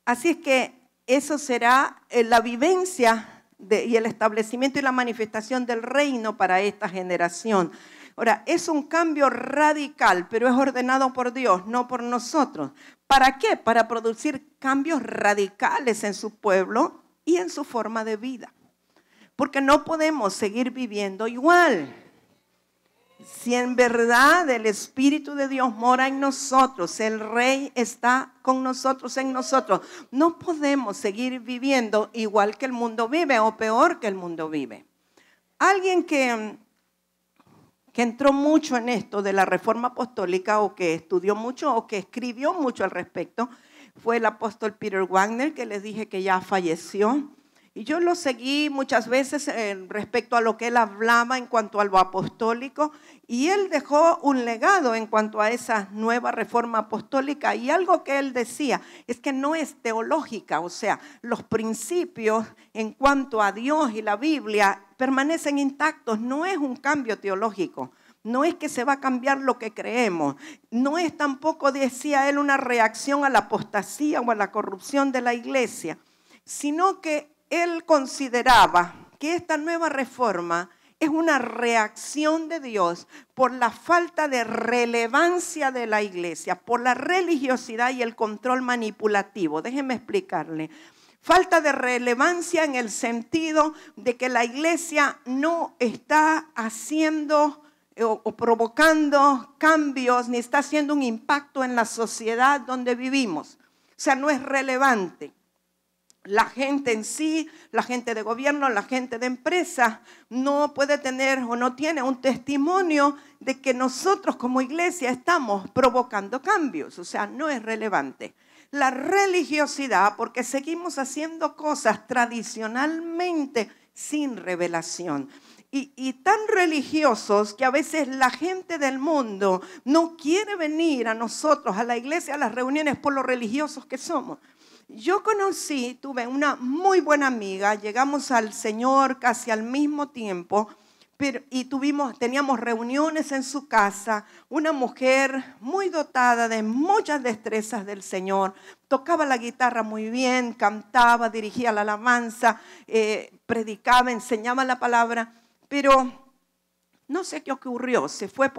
Así es que eso será la vivencia y el establecimiento y la manifestación del reino para esta generación. Ahora, es un cambio radical, pero es ordenado por Dios, no por nosotros. ¿Para qué? Para producir cambios radicales en su pueblo y en su forma de vida. Porque no podemos seguir viviendo igual. Si en verdad el Espíritu de Dios mora en nosotros, el Rey está con nosotros, en nosotros, no podemos seguir viviendo igual que el mundo vive o peor que el mundo vive. Alguien que entró mucho en esto de la reforma apostólica o que estudió mucho o que escribió mucho al respecto fue el apóstol Peter Wagner, que les dije que ya falleció. Y yo lo seguí muchas veces respecto a lo que él hablaba en cuanto a lo apostólico, y él dejó un legado en cuanto a esa nueva reforma apostólica, y algo que él decía es que no es teológica, o sea, los principios en cuanto a Dios y la Biblia permanecen intactos, no es un cambio teológico. No es que se va a cambiar lo que creemos, no es tampoco, decía él, una reacción a la apostasía o a la corrupción de la iglesia, sino que él consideraba que esta nueva reforma es una reacción de Dios por la falta de relevancia de la iglesia, por la religiosidad y el control manipulativo. Déjenme explicarle. Falta de relevancia en el sentido de que la iglesia no está haciendo o provocando cambios, ni está haciendo un impacto en la sociedad donde vivimos. O sea, no es relevante. La gente en sí, la gente de gobierno, la gente de empresa, no puede tener o no tiene un testimonio de que nosotros como iglesia estamos provocando cambios. O sea, no es relevante. La religiosidad, porque seguimos haciendo cosas tradicionalmente sin revelación. Y tan religiosos que a veces la gente del mundo no quiere venir a nosotros, a la iglesia, a las reuniones por lo religiosos que somos. Yo tuve una muy buena amiga, llegamos al Señor casi al mismo tiempo, y teníamos reuniones en su casa, una mujer muy dotada de muchas destrezas del Señor, tocaba la guitarra muy bien, cantaba, dirigía la alabanza, predicaba, enseñaba la palabra, pero no sé qué ocurrió, se fue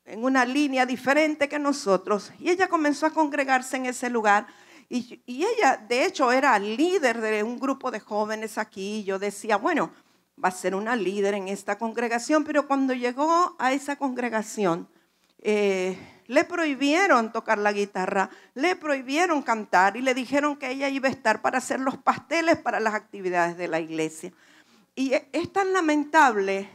en una línea diferente que nosotros, y ella comenzó a congregarse en ese lugar. Y ella, de hecho, era líder de un grupo de jóvenes aquí. Yo decía, bueno, va a ser una líder en esta congregación. Pero cuando llegó a esa congregación, le prohibieron tocar la guitarra, le prohibieron cantar y le dijeron que ella iba a estar para hacer los pasteles para las actividades de la iglesia. Y es tan lamentable.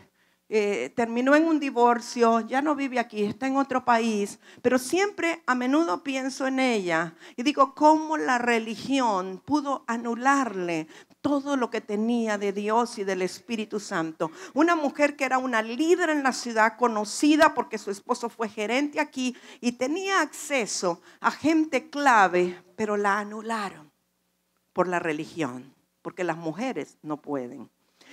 Terminó en un divorcio, ya no vive aquí, está en otro país, pero siempre a menudo pienso en ella y digo, ¿cómo la religión pudo anularle todo lo que tenía de Dios y del Espíritu Santo. Una mujer que era una líder en la ciudad, conocida porque su esposo fue gerente aquí y tenía acceso a gente clave, pero la anularon por la religión, porque las mujeres no pueden.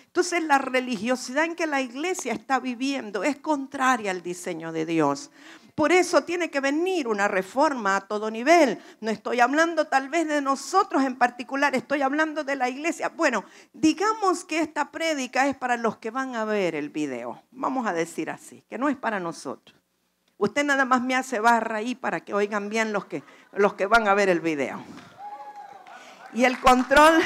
Entonces la religiosidad en que la iglesia está viviendo es contraria al diseño de Dios. Por eso tiene que venir una reforma a todo nivel. No estoy hablando tal vez de nosotros en particular, estoy hablando de la iglesia. Bueno, digamos que esta prédica es para los que van a ver el video. Vamos a decir así, que no es para nosotros. Usted nada más me hace barra ahí para que oigan bien los que van a ver el video. Y el control...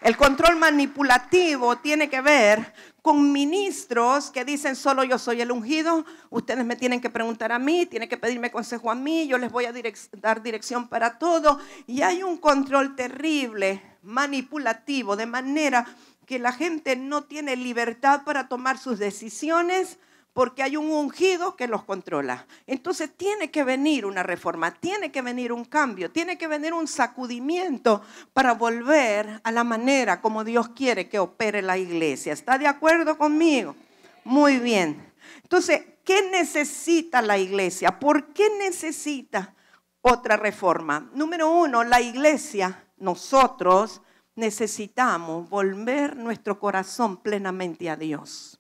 El control manipulativo tiene que ver con ministros que dicen solo yo soy el ungido, ustedes me tienen que preguntar a mí, tienen que pedirme consejo a mí, yo les voy a dar dirección para todo. Y hay un control terrible, manipulativo, de manera que la gente no tiene libertad para tomar sus decisiones porque hay un ungido que los controla. Entonces tiene que venir una reforma, tiene que venir un cambio, tiene que venir un sacudimiento para volver a la manera como Dios quiere que opere la iglesia. ¿Está de acuerdo conmigo? Muy bien. Entonces, ¿qué necesita la iglesia? ¿Por qué necesita otra reforma? Número uno, la iglesia, nosotros necesitamos volver nuestro corazón plenamente a Dios.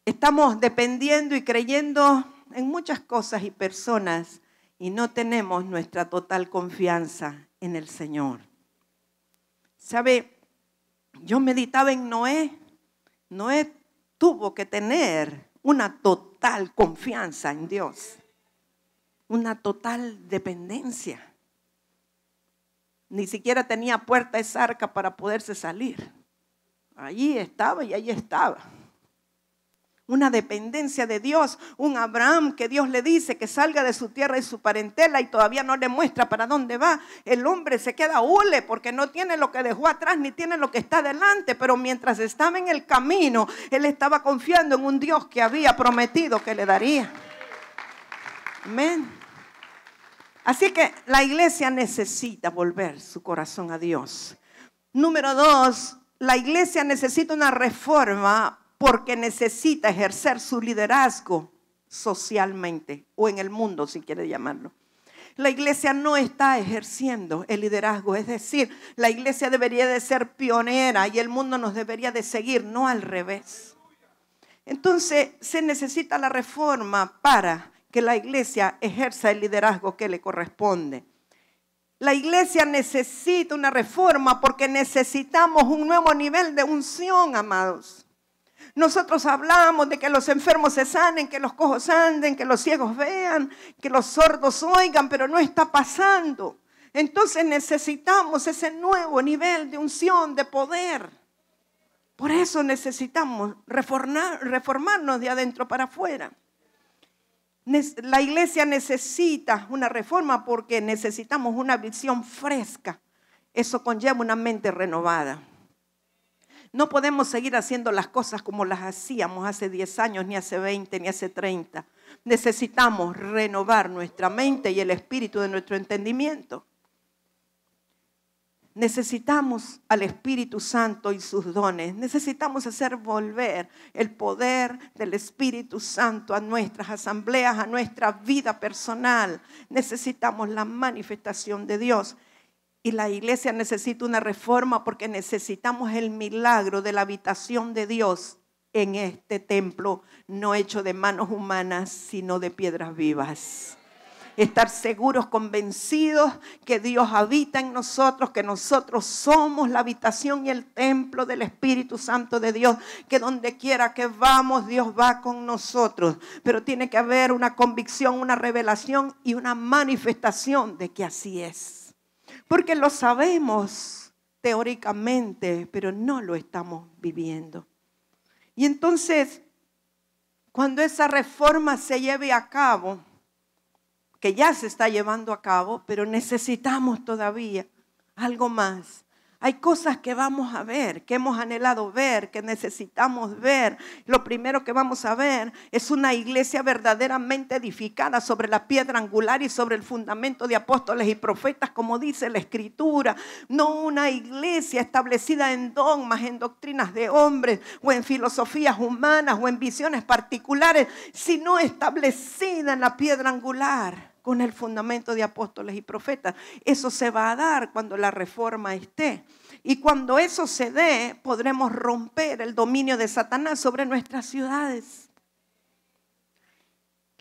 Estamos dependiendo y creyendo en muchas cosas y personas y no tenemos nuestra total confianza en el Señor. ¿Sabe? Yo meditaba en Noé. Noé tuvo que tener una total confianza en Dios, una total dependencia. Ni siquiera tenía puerta esa arca para poderse salir. Allí estaba y allí estaba. Una dependencia de Dios, un Abraham que Dios le dice que salga de su tierra y su parentela y todavía no le muestra para dónde va. El hombre se queda hule porque no tiene lo que dejó atrás ni tiene lo que está delante, pero mientras estaba en el camino, él estaba confiando en un Dios que había prometido que le daría. Amén. Así que la iglesia necesita volver su corazón a Dios. Número dos, la iglesia necesita una reforma porque necesita ejercer su liderazgo socialmente o en el mundo, si quiere llamarlo. La iglesia no está ejerciendo el liderazgo, es decir, la iglesia debería de ser pionera y el mundo nos debería de seguir, no al revés. Entonces, se necesita la reforma para que la iglesia ejerza el liderazgo que le corresponde. La iglesia necesita una reforma porque necesitamos un nuevo nivel de unción, amados. Nosotros hablamos de que los enfermos se sanen, que los cojos anden, que los ciegos vean, que los sordos oigan, pero no está pasando. Entonces necesitamos ese nuevo nivel de unción, de poder. Por eso necesitamos reformarnos de adentro para afuera. La iglesia necesita una reforma porque necesitamos una visión fresca. Eso conlleva una mente renovada. No podemos seguir haciendo las cosas como las hacíamos hace 10 años, ni hace 20, ni hace 30. Necesitamos renovar nuestra mente y el espíritu de nuestro entendimiento. Necesitamos al Espíritu Santo y sus dones. Necesitamos hacer volver el poder del Espíritu Santo a nuestras asambleas, a nuestra vida personal. Necesitamos la manifestación de Dios. Y la iglesia necesita una reforma porque necesitamos el milagro de la habitación de Dios en este templo, no hecho de manos humanas, sino de piedras vivas. Estar seguros, convencidos que Dios habita en nosotros, que nosotros somos la habitación y el templo del Espíritu Santo de Dios, que donde quiera que vamos, Dios va con nosotros. Pero tiene que haber una convicción, una revelación y una manifestación de que así es. Porque lo sabemos teóricamente, pero no lo estamos viviendo. Y entonces, cuando esa reforma se lleve a cabo, que ya se está llevando a cabo, pero necesitamos todavía algo más. Hay cosas que vamos a ver, que hemos anhelado ver, que necesitamos ver. Lo primero que vamos a ver es una iglesia verdaderamente edificada sobre la piedra angular y sobre el fundamento de apóstoles y profetas, como dice la Escritura. No una iglesia establecida en dogmas, en doctrinas de hombres, o en filosofías humanas, o en visiones particulares, sino establecida en la piedra angular, con el fundamento de apóstoles y profetas. Eso se va a dar cuando la reforma esté. Y cuando eso se dé, podremos romper el dominio de Satanás sobre nuestras ciudades.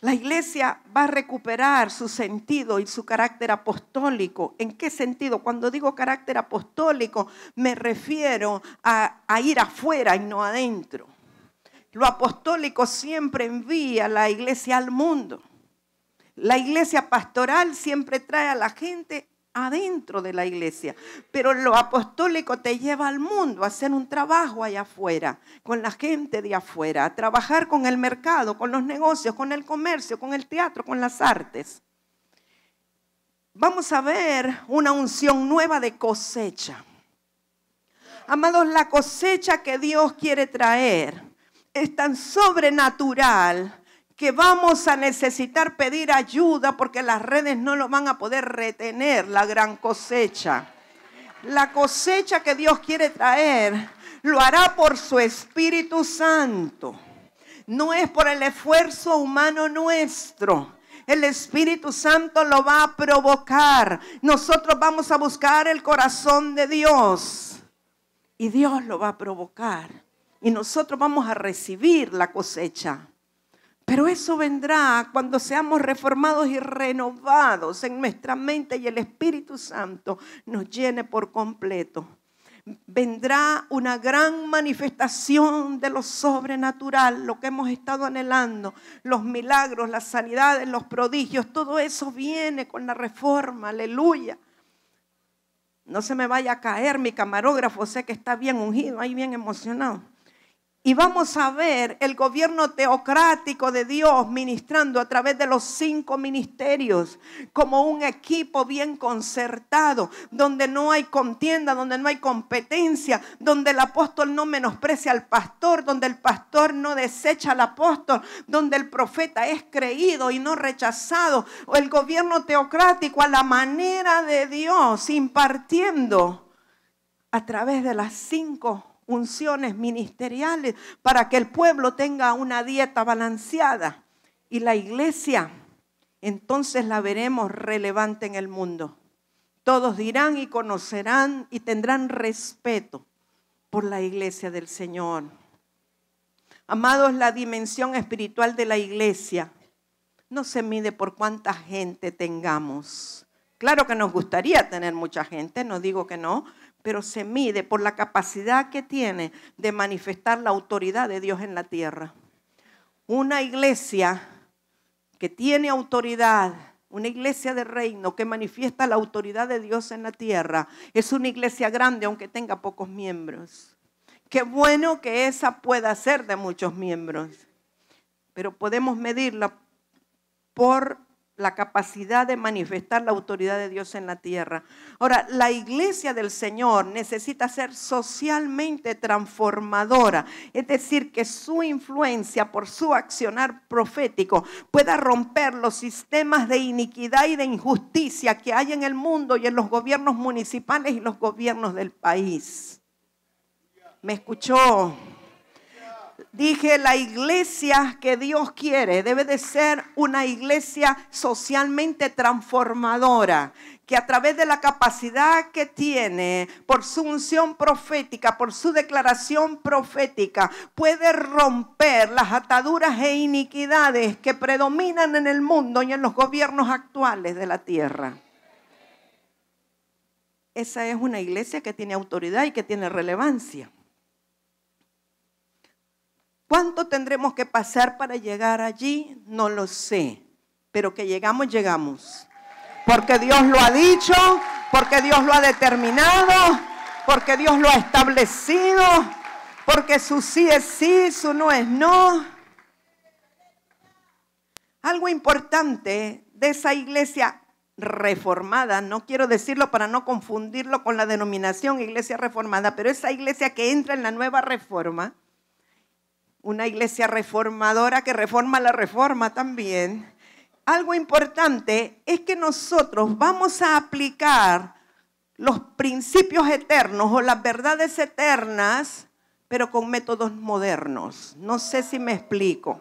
La iglesia va a recuperar su sentido y su carácter apostólico. ¿En qué sentido? Cuando digo carácter apostólico, me refiero a ir afuera y no adentro. Lo apostólico siempre envía a la iglesia al mundo. La iglesia pastoral siempre trae a la gente adentro de la iglesia, pero lo apostólico te lleva al mundo a hacer un trabajo allá afuera, con la gente de afuera, a trabajar con el mercado, con los negocios, con el comercio, con el teatro, con las artes. Vamos a ver una unción nueva de cosecha. Amados, la cosecha que Dios quiere traer es tan sobrenatural que vamos a necesitar pedir ayuda porque las redes no lo van a poder retener, la gran cosecha. La cosecha que Dios quiere traer lo hará por su Espíritu Santo. No es por el esfuerzo humano nuestro. El Espíritu Santo lo va a provocar. Nosotros vamos a buscar el corazón de Dios y Dios lo va a provocar. Y nosotros vamos a recibir la cosecha. Pero eso vendrá cuando seamos reformados y renovados en nuestra mente y el Espíritu Santo nos llene por completo. Vendrá una gran manifestación de lo sobrenatural, lo que hemos estado anhelando, los milagros, las sanidades, los prodigios, todo eso viene con la reforma, aleluya. No se me vaya a caer mi camarógrafo, sé que está bien ungido, ahí bien emocionado. Y vamos a ver el gobierno teocrático de Dios ministrando a través de los 5 ministerios como un equipo bien concertado, donde no hay contienda, donde no hay competencia, donde el apóstol no menosprecia al pastor, donde el pastor no desecha al apóstol, donde el profeta es creído y no rechazado. O el gobierno teocrático a la manera de Dios, impartiendo a través de las 5 unciones ministeriales para que el pueblo tenga una dieta balanceada. Y la iglesia, entonces la veremos relevante en el mundo. Todos dirán y conocerán y tendrán respeto por la iglesia del Señor. Amados, la dimensión espiritual de la iglesia no se mide por cuánta gente tengamos. Claro que nos gustaría tener mucha gente, no digo que no, pero se mide por la capacidad que tiene de manifestar la autoridad de Dios en la tierra. Una iglesia que tiene autoridad, una iglesia de reino que manifiesta la autoridad de Dios en la tierra, es una iglesia grande aunque tenga pocos miembros. Qué bueno que esa pueda ser de muchos miembros, pero podemos medirla por la capacidad de manifestar la autoridad de Dios en la tierra. Ahora, la iglesia del Señor necesita ser socialmente transformadora, es decir, que su influencia por su accionar profético pueda romper los sistemas de iniquidad y de injusticia que hay en el mundo y en los gobiernos municipales y los gobiernos del país. ¿Me escuchó? Dije, la iglesia que Dios quiere debe de ser una iglesia socialmente transformadora, que a través de la capacidad que tiene, por su unción profética, por su declaración profética, puede romper las ataduras e iniquidades que predominan en el mundo y en los gobiernos actuales de la tierra. Esa es una iglesia que tiene autoridad y que tiene relevancia. ¿Cuánto tendremos que pasar para llegar allí? No lo sé, pero que llegamos, llegamos. Porque Dios lo ha dicho, porque Dios lo ha determinado, porque Dios lo ha establecido, porque su sí es sí, su no es no. Algo importante de esa iglesia reformada, no quiero decirlo para no confundirlo con la denominación iglesia reformada, pero esa iglesia que entra en la nueva reforma, una iglesia reformadora que reforma la reforma también. Algo importante es que nosotros vamos a aplicar los principios eternos o las verdades eternas, pero con métodos modernos. No sé si me explico.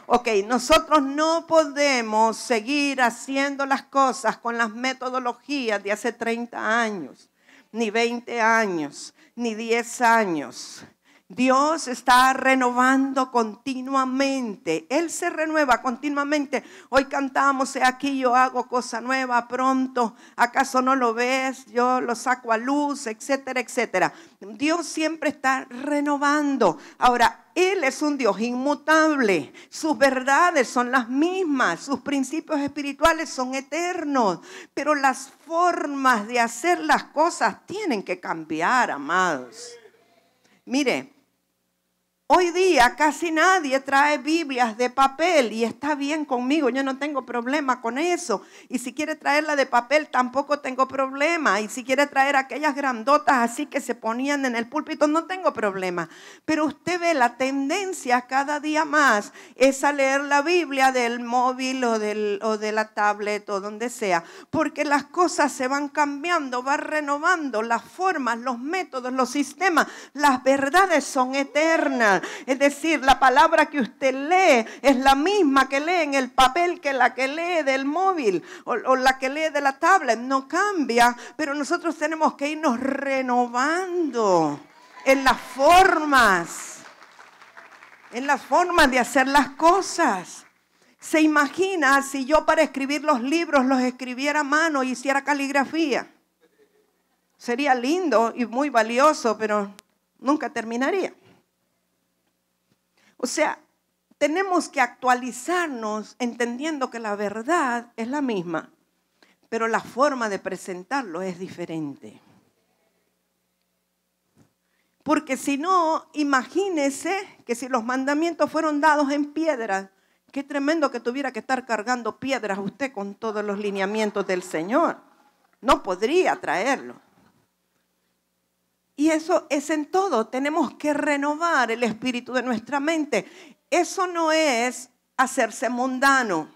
Ok, nosotros no podemos seguir haciendo las cosas con las metodologías de hace 30 años, ni 20 años, ni 10 años. Dios está renovando continuamente. Él se renueva continuamente. Hoy cantamos, he aquí yo hago cosa nueva pronto. ¿Acaso no lo ves? Yo lo saco a luz, etcétera, etcétera. Dios siempre está renovando. Ahora, Él es un Dios inmutable. Sus verdades son las mismas. Sus principios espirituales son eternos. Pero las formas de hacer las cosas tienen que cambiar, amados. Mire, hoy día casi nadie trae Biblias de papel y está bien conmigo, yo no tengo problema con eso. Y si quiere traerla de papel tampoco tengo problema. Y si quiere traer aquellas grandotas así que se ponían en el púlpito, no tengo problema. Pero usted ve la tendencia cada día más es a leer la Biblia del móvil o de la tablet o donde sea. Porque las cosas se van cambiando, van renovando las formas, los métodos, los sistemas. Las verdades son eternas. Es decir, la palabra que usted lee es la misma que lee en el papel que la que lee del móvil o la que lee de la tablet. No cambia, pero nosotros tenemos que irnos renovando en las formas de hacer las cosas. ¿Se imagina si yo para escribir los libros los escribiera a mano y hiciera caligrafía? Sería lindo y muy valioso, pero nunca terminaría. O sea, tenemos que actualizarnos entendiendo que la verdad es la misma, pero la forma de presentarlo es diferente. Porque si no, imagínese que si los mandamientos fueron dados en piedra, qué tremendo que tuviera que estar cargando piedras usted con todos los lineamientos del Señor. No podría traerlo. Y eso es en todo. Tenemos que renovar el espíritu de nuestra mente. Eso no es hacerse mundano.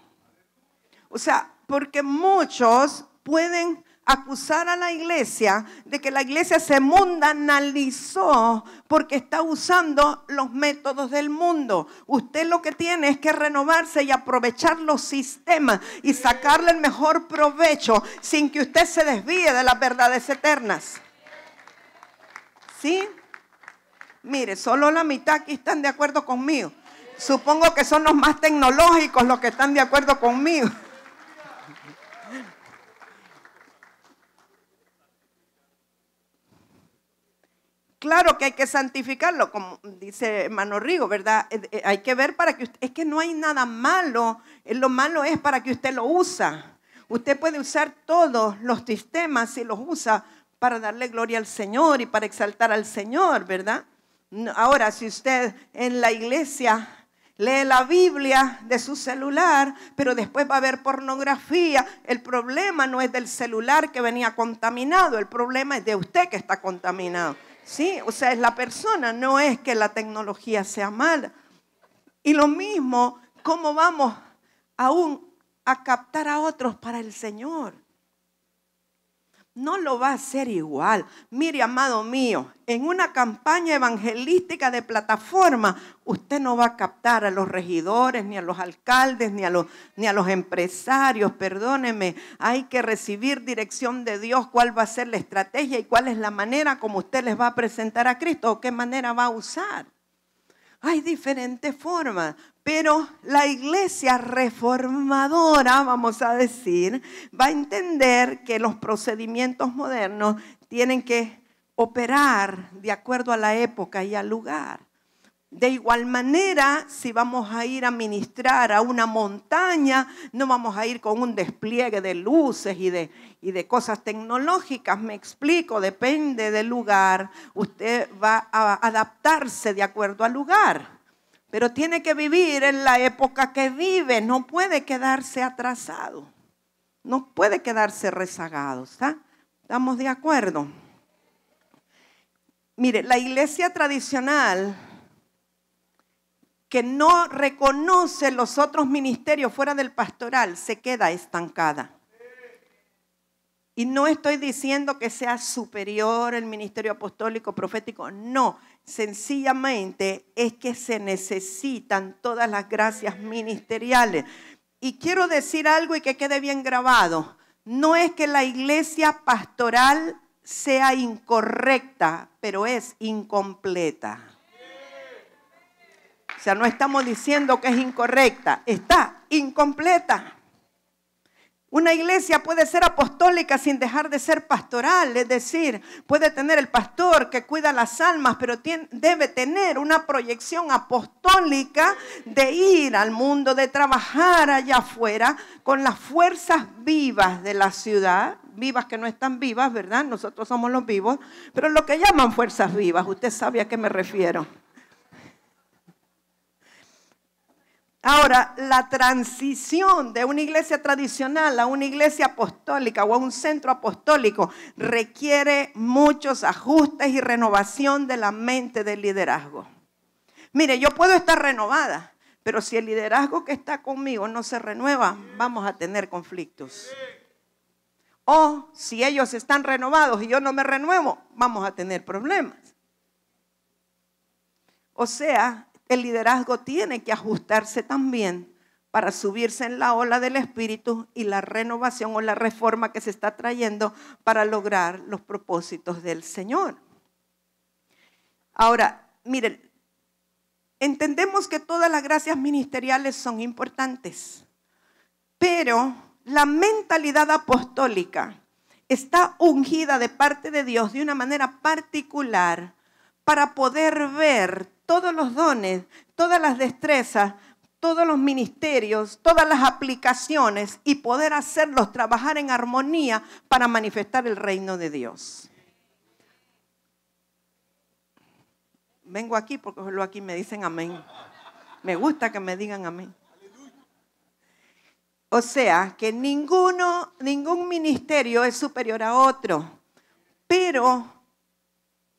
O sea, porque muchos pueden acusar a la iglesia de que la iglesia se mundanalizó porque está usando los métodos del mundo. Usted lo que tiene es que renovarse y aprovechar los sistemas y sacarle el mejor provecho sin que usted se desvíe de las verdades eternas. ¿Sí? Mire, solo la mitad aquí están de acuerdo conmigo. Supongo que son los más tecnológicos los que están de acuerdo conmigo. Claro que hay que santificarlo, como dice hermano Rigo, ¿verdad? Hay que ver para que usted, es que no hay nada malo, lo malo es para que usted lo usa. Usted puede usar todos los sistemas si los usa para darle gloria al Señor y para exaltar al Señor, ¿verdad? Ahora, si usted en la iglesia lee la Biblia de su celular, pero después va a ver pornografía, el problema no es del celular que venía contaminado, el problema es de usted que está contaminado. Sí, o sea, es la persona, no es que la tecnología sea mala. Y lo mismo, ¿cómo vamos aún a captar a otros para el Señor? No lo va a hacer igual. Mire, amado mío, en una campaña evangelística de plataforma, usted no va a captar a los regidores, ni a los alcaldes, ni a los empresarios. Perdóneme, hay que recibir dirección de Dios, cuál va a ser la estrategia y cuál es la manera como usted les va a presentar a Cristo o qué manera va a usar. Hay diferentes formas, pero la iglesia reformadora, vamos a decir, va a entender que los procedimientos modernos tienen que operar de acuerdo a la época y al lugar. De igual manera, si vamos a ir a ministrar a una montaña, no vamos a ir con un despliegue de luces y de cosas tecnológicas. Me explico, depende del lugar. Usted va a adaptarse de acuerdo al lugar. Pero tiene que vivir en la época que vive, no puede quedarse atrasado. No puede quedarse rezagado, ¿está? ¿Estamos de acuerdo? Mire, la iglesia tradicional que no reconoce los otros ministerios fuera del pastoral se queda estancada. Y no estoy diciendo que sea superior el ministerio apostólico, profético, no. Sencillamente es que se necesitan todas las gracias ministeriales. Y quiero decir algo y que quede bien grabado. No es que la iglesia pastoral sea incorrecta, pero es incompleta. O sea, no estamos diciendo que es incorrecta, está incompleta. Una iglesia puede ser apostólica sin dejar de ser pastoral, es decir, puede tener el pastor que cuida las almas, pero debe tener una proyección apostólica de ir al mundo, de trabajar allá afuera con las fuerzas vivas de la ciudad, vivas que no están vivas, ¿verdad? Nosotros somos los vivos, pero lo que llaman fuerzas vivas, usted sabe a qué me refiero. Ahora, la transición de una iglesia tradicional a una iglesia apostólica o a un centro apostólico requiere muchos ajustes y renovación de la mente del liderazgo. Mire, yo puedo estar renovada, pero si el liderazgo que está conmigo no se renueva, vamos a tener conflictos. O si ellos están renovados y yo no me renuevo, vamos a tener problemas. O sea, el liderazgo tiene que ajustarse también para subirse en la ola del Espíritu y la renovación o la reforma que se está trayendo para lograr los propósitos del Señor. Ahora, miren, entendemos que todas las gracias ministeriales son importantes, pero la mentalidad apostólica está ungida de parte de Dios de una manera particular para poder ver todos los dones, todas las destrezas, todos los ministerios, todas las aplicaciones y poder hacerlos trabajar en armonía para manifestar el reino de Dios. Vengo aquí porque solo aquí me dicen amén. Me gusta que me digan amén. O sea, que ningún ministerio es superior a otro, pero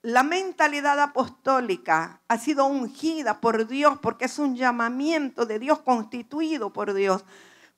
la mentalidad apostólica ha sido ungida por Dios porque es un llamamiento de Dios constituido por Dios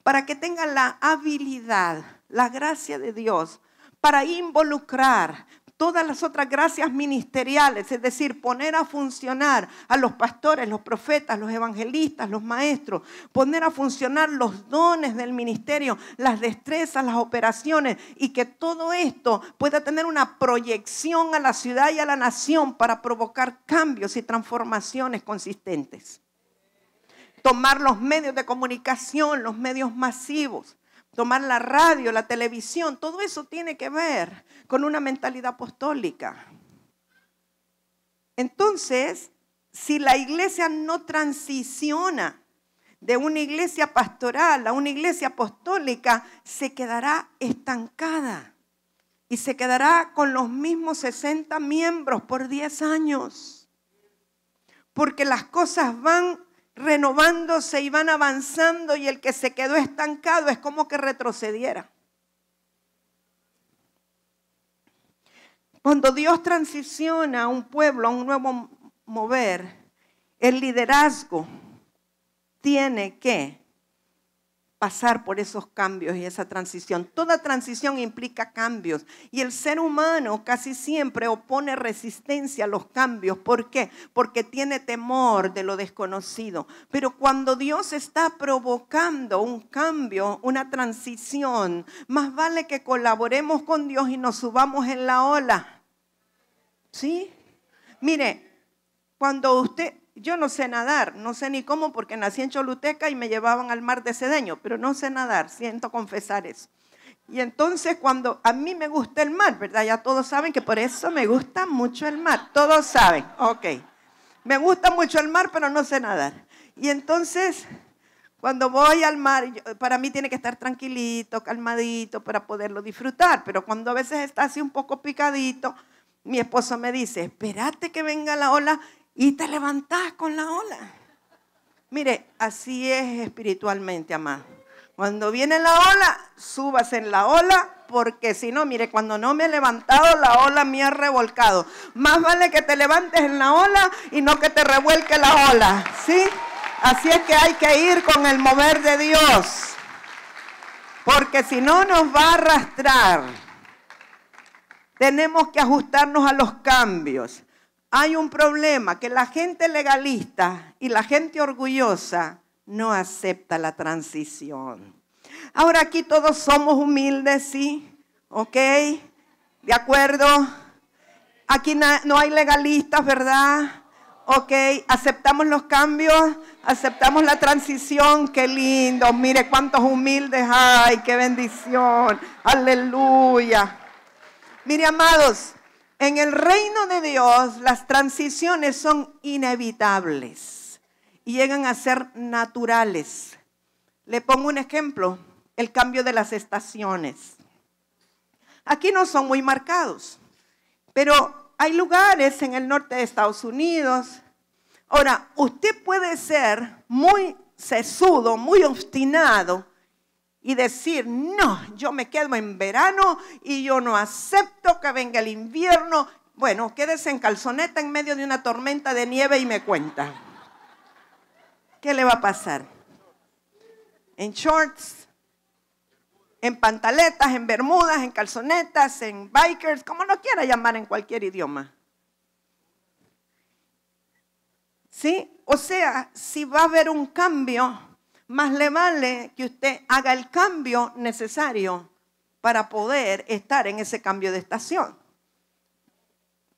para que tengan la habilidad, la gracia de Dios para involucrar todas las otras gracias ministeriales, es decir, poner a funcionar a los pastores, los profetas, los evangelistas, los maestros, poner a funcionar los dones del ministerio, las destrezas, las operaciones y que todo esto pueda tener una proyección a la ciudad y a la nación para provocar cambios y transformaciones consistentes. Tomar los medios de comunicación, los medios masivos, tomar la radio, la televisión, todo eso tiene que ver con una mentalidad apostólica. Entonces, si la iglesia no transiciona de una iglesia pastoral a una iglesia apostólica, se quedará estancada y se quedará con los mismos 60 miembros por 10 años. Porque las cosas van renovándose y van avanzando y el que se quedó estancado es como que retrocediera. Cuando Dios transiciona a un pueblo, a un nuevo mover, el liderazgo tiene que pasar por esos cambios y esa transición. Toda transición implica cambios y el ser humano casi siempre opone resistencia a los cambios. ¿Por qué? Porque tiene temor de lo desconocido. Pero cuando Dios está provocando un cambio, una transición, más vale que colaboremos con Dios y nos subamos en la ola. ¿Sí? Mire, cuando yo no sé nadar, no sé ni cómo porque nací en Choluteca y me llevaban al mar de Cedeño, pero no sé nadar, siento confesar eso. Y entonces cuando a mí me gusta el mar, ¿verdad? Ya todos saben que por eso me gusta mucho el mar, todos saben, ok. Me gusta mucho el mar, pero no sé nadar. Y entonces cuando voy al mar, para mí tiene que estar tranquilito, calmadito para poderlo disfrutar, pero cuando a veces está así un poco picadito, mi esposo me dice, espérate que venga la ola y te levantás con la ola. Mire, así es espiritualmente, amado. Cuando viene la ola, subas en la ola, porque si no, mire, cuando no me he levantado, la ola me ha revolcado. Más vale que te levantes en la ola y no que te revuelque la ola, ¿sí? Así es que hay que ir con el mover de Dios, porque si no nos va a arrastrar. Tenemos que ajustarnos a los cambios. Hay un problema, que la gente legalista y la gente orgullosa no acepta la transición. Ahora aquí todos somos humildes, ¿sí? ¿Ok? ¿De acuerdo? Aquí no hay legalistas, ¿verdad? ¿Ok? Aceptamos los cambios, aceptamos la transición. ¡Qué lindo! Mire cuántos humildes hay, ¡qué bendición! ¡Aleluya! Mire, amados, en el reino de Dios las transiciones son inevitables y llegan a ser naturales. Le pongo un ejemplo, el cambio de las estaciones. Aquí no son muy marcados, pero hay lugares en el norte de Estados Unidos. Ahora, usted puede ser muy sesudo, muy obstinado y decir, no, yo me quedo en verano y yo no acepto que venga el invierno. Bueno, quédese en calzoneta en medio de una tormenta de nieve y me cuenta. ¿Qué le va a pasar? En shorts, en pantaletas, en bermudas, en calzonetas, en bikers, como lo quiera llamar en cualquier idioma. ¿Sí? O sea, si va a haber un cambio, más le vale que usted haga el cambio necesario para poder estar en ese cambio de estación.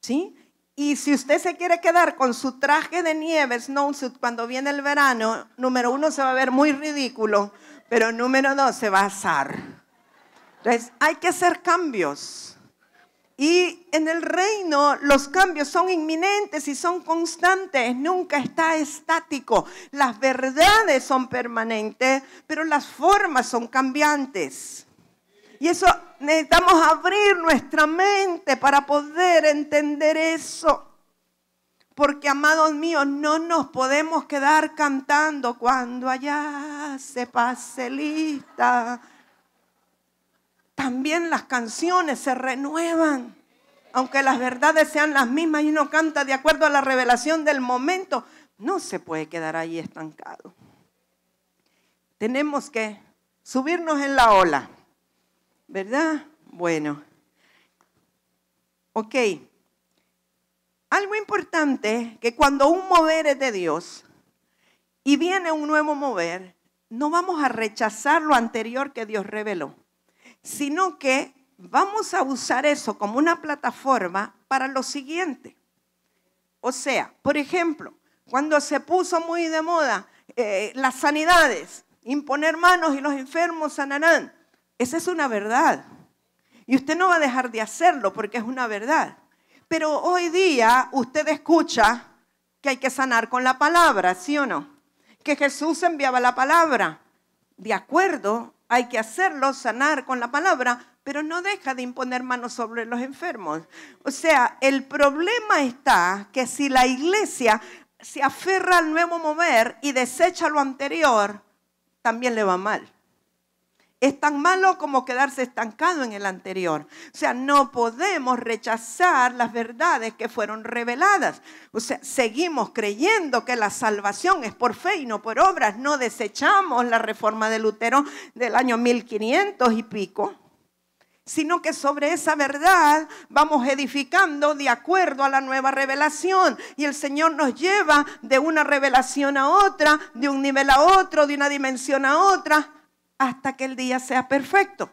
¿Sí? Y si usted se quiere quedar con su traje de nieve, snowsuit, cuando viene el verano, número 1 se va a ver muy ridículo, pero número 2 se va a asar. Entonces hay que hacer cambios. Y en el reino los cambios son inminentes y son constantes, nunca está estático. Las verdades son permanentes, pero las formas son cambiantes. Y eso necesitamos abrir nuestra mente para poder entender eso. Porque, amados míos, no nos podemos quedar cantando cuando allá se pase lista. También las canciones se renuevan. Aunque las verdades sean las mismas y uno canta de acuerdo a la revelación del momento, no se puede quedar ahí estancado. Tenemos que subirnos en la ola, ¿verdad? Bueno, ok. Algo importante, que cuando un mover es de Dios y viene un nuevo mover, no vamos a rechazar lo anterior que Dios reveló, sino que vamos a usar eso como una plataforma para lo siguiente. O sea, por ejemplo, cuando se puso muy de moda las sanidades, imponer manos y los enfermos sanarán, esa es una verdad. Y usted no va a dejar de hacerlo porque es una verdad. Pero hoy día usted escucha que hay que sanar con la palabra, ¿sí o no? Que Jesús enviaba la palabra. De acuerdo, hay que hacerlo, sanar con la palabra, pero no deja de imponer manos sobre los enfermos. O sea, el problema está que si la iglesia se aferra al nuevo mover y desecha lo anterior, también le va mal. Es tan malo como quedarse estancado en el anterior. O sea, no podemos rechazar las verdades que fueron reveladas. O sea, seguimos creyendo que la salvación es por fe y no por obras. No desechamos la reforma de Lutero del año 1500 y pico, sino que sobre esa verdad vamos edificando de acuerdo a la nueva revelación. Y el Señor nos lleva de una revelación a otra, de un nivel a otro, de una dimensión a otra, hasta que el día sea perfecto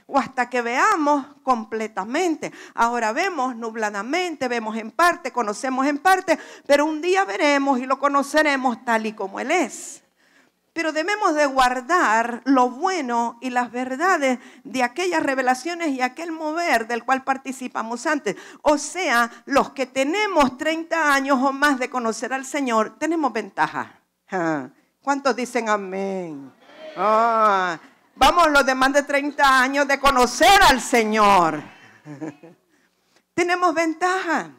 o hasta que veamos completamente. Ahora vemos nubladamente, vemos en parte, conocemos en parte, pero un día veremos y lo conoceremos tal y como Él es. Pero debemos de guardar lo bueno y las verdades de aquellas revelaciones y aquel mover del cual participamos antes. O sea, los que tenemos 30 años o más de conocer al Señor, tenemos ventaja. ¿Cuántos dicen amén? Vamos, los de más de 30 años de conocer al Señor. Tenemos ventaja.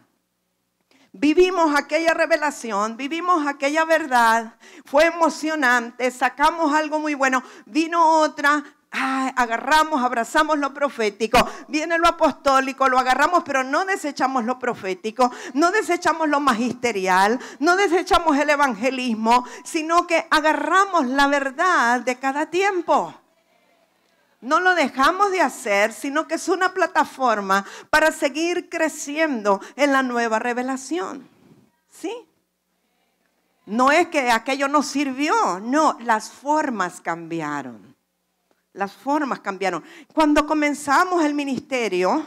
Vivimos aquella revelación, vivimos aquella verdad, fue emocionante, sacamos algo muy bueno, vino otra, agarramos, abrazamos lo profético, viene lo apostólico, lo agarramos, pero no desechamos lo profético, no desechamos lo magisterial, no desechamos el evangelismo, sino que agarramos la verdad de cada tiempo. No lo dejamos de hacer, sino que es una plataforma para seguir creciendo en la nueva revelación. ¿Sí? No es que aquello no sirvió, no, las formas cambiaron. Las formas cambiaron. Cuando comenzamos el ministerio,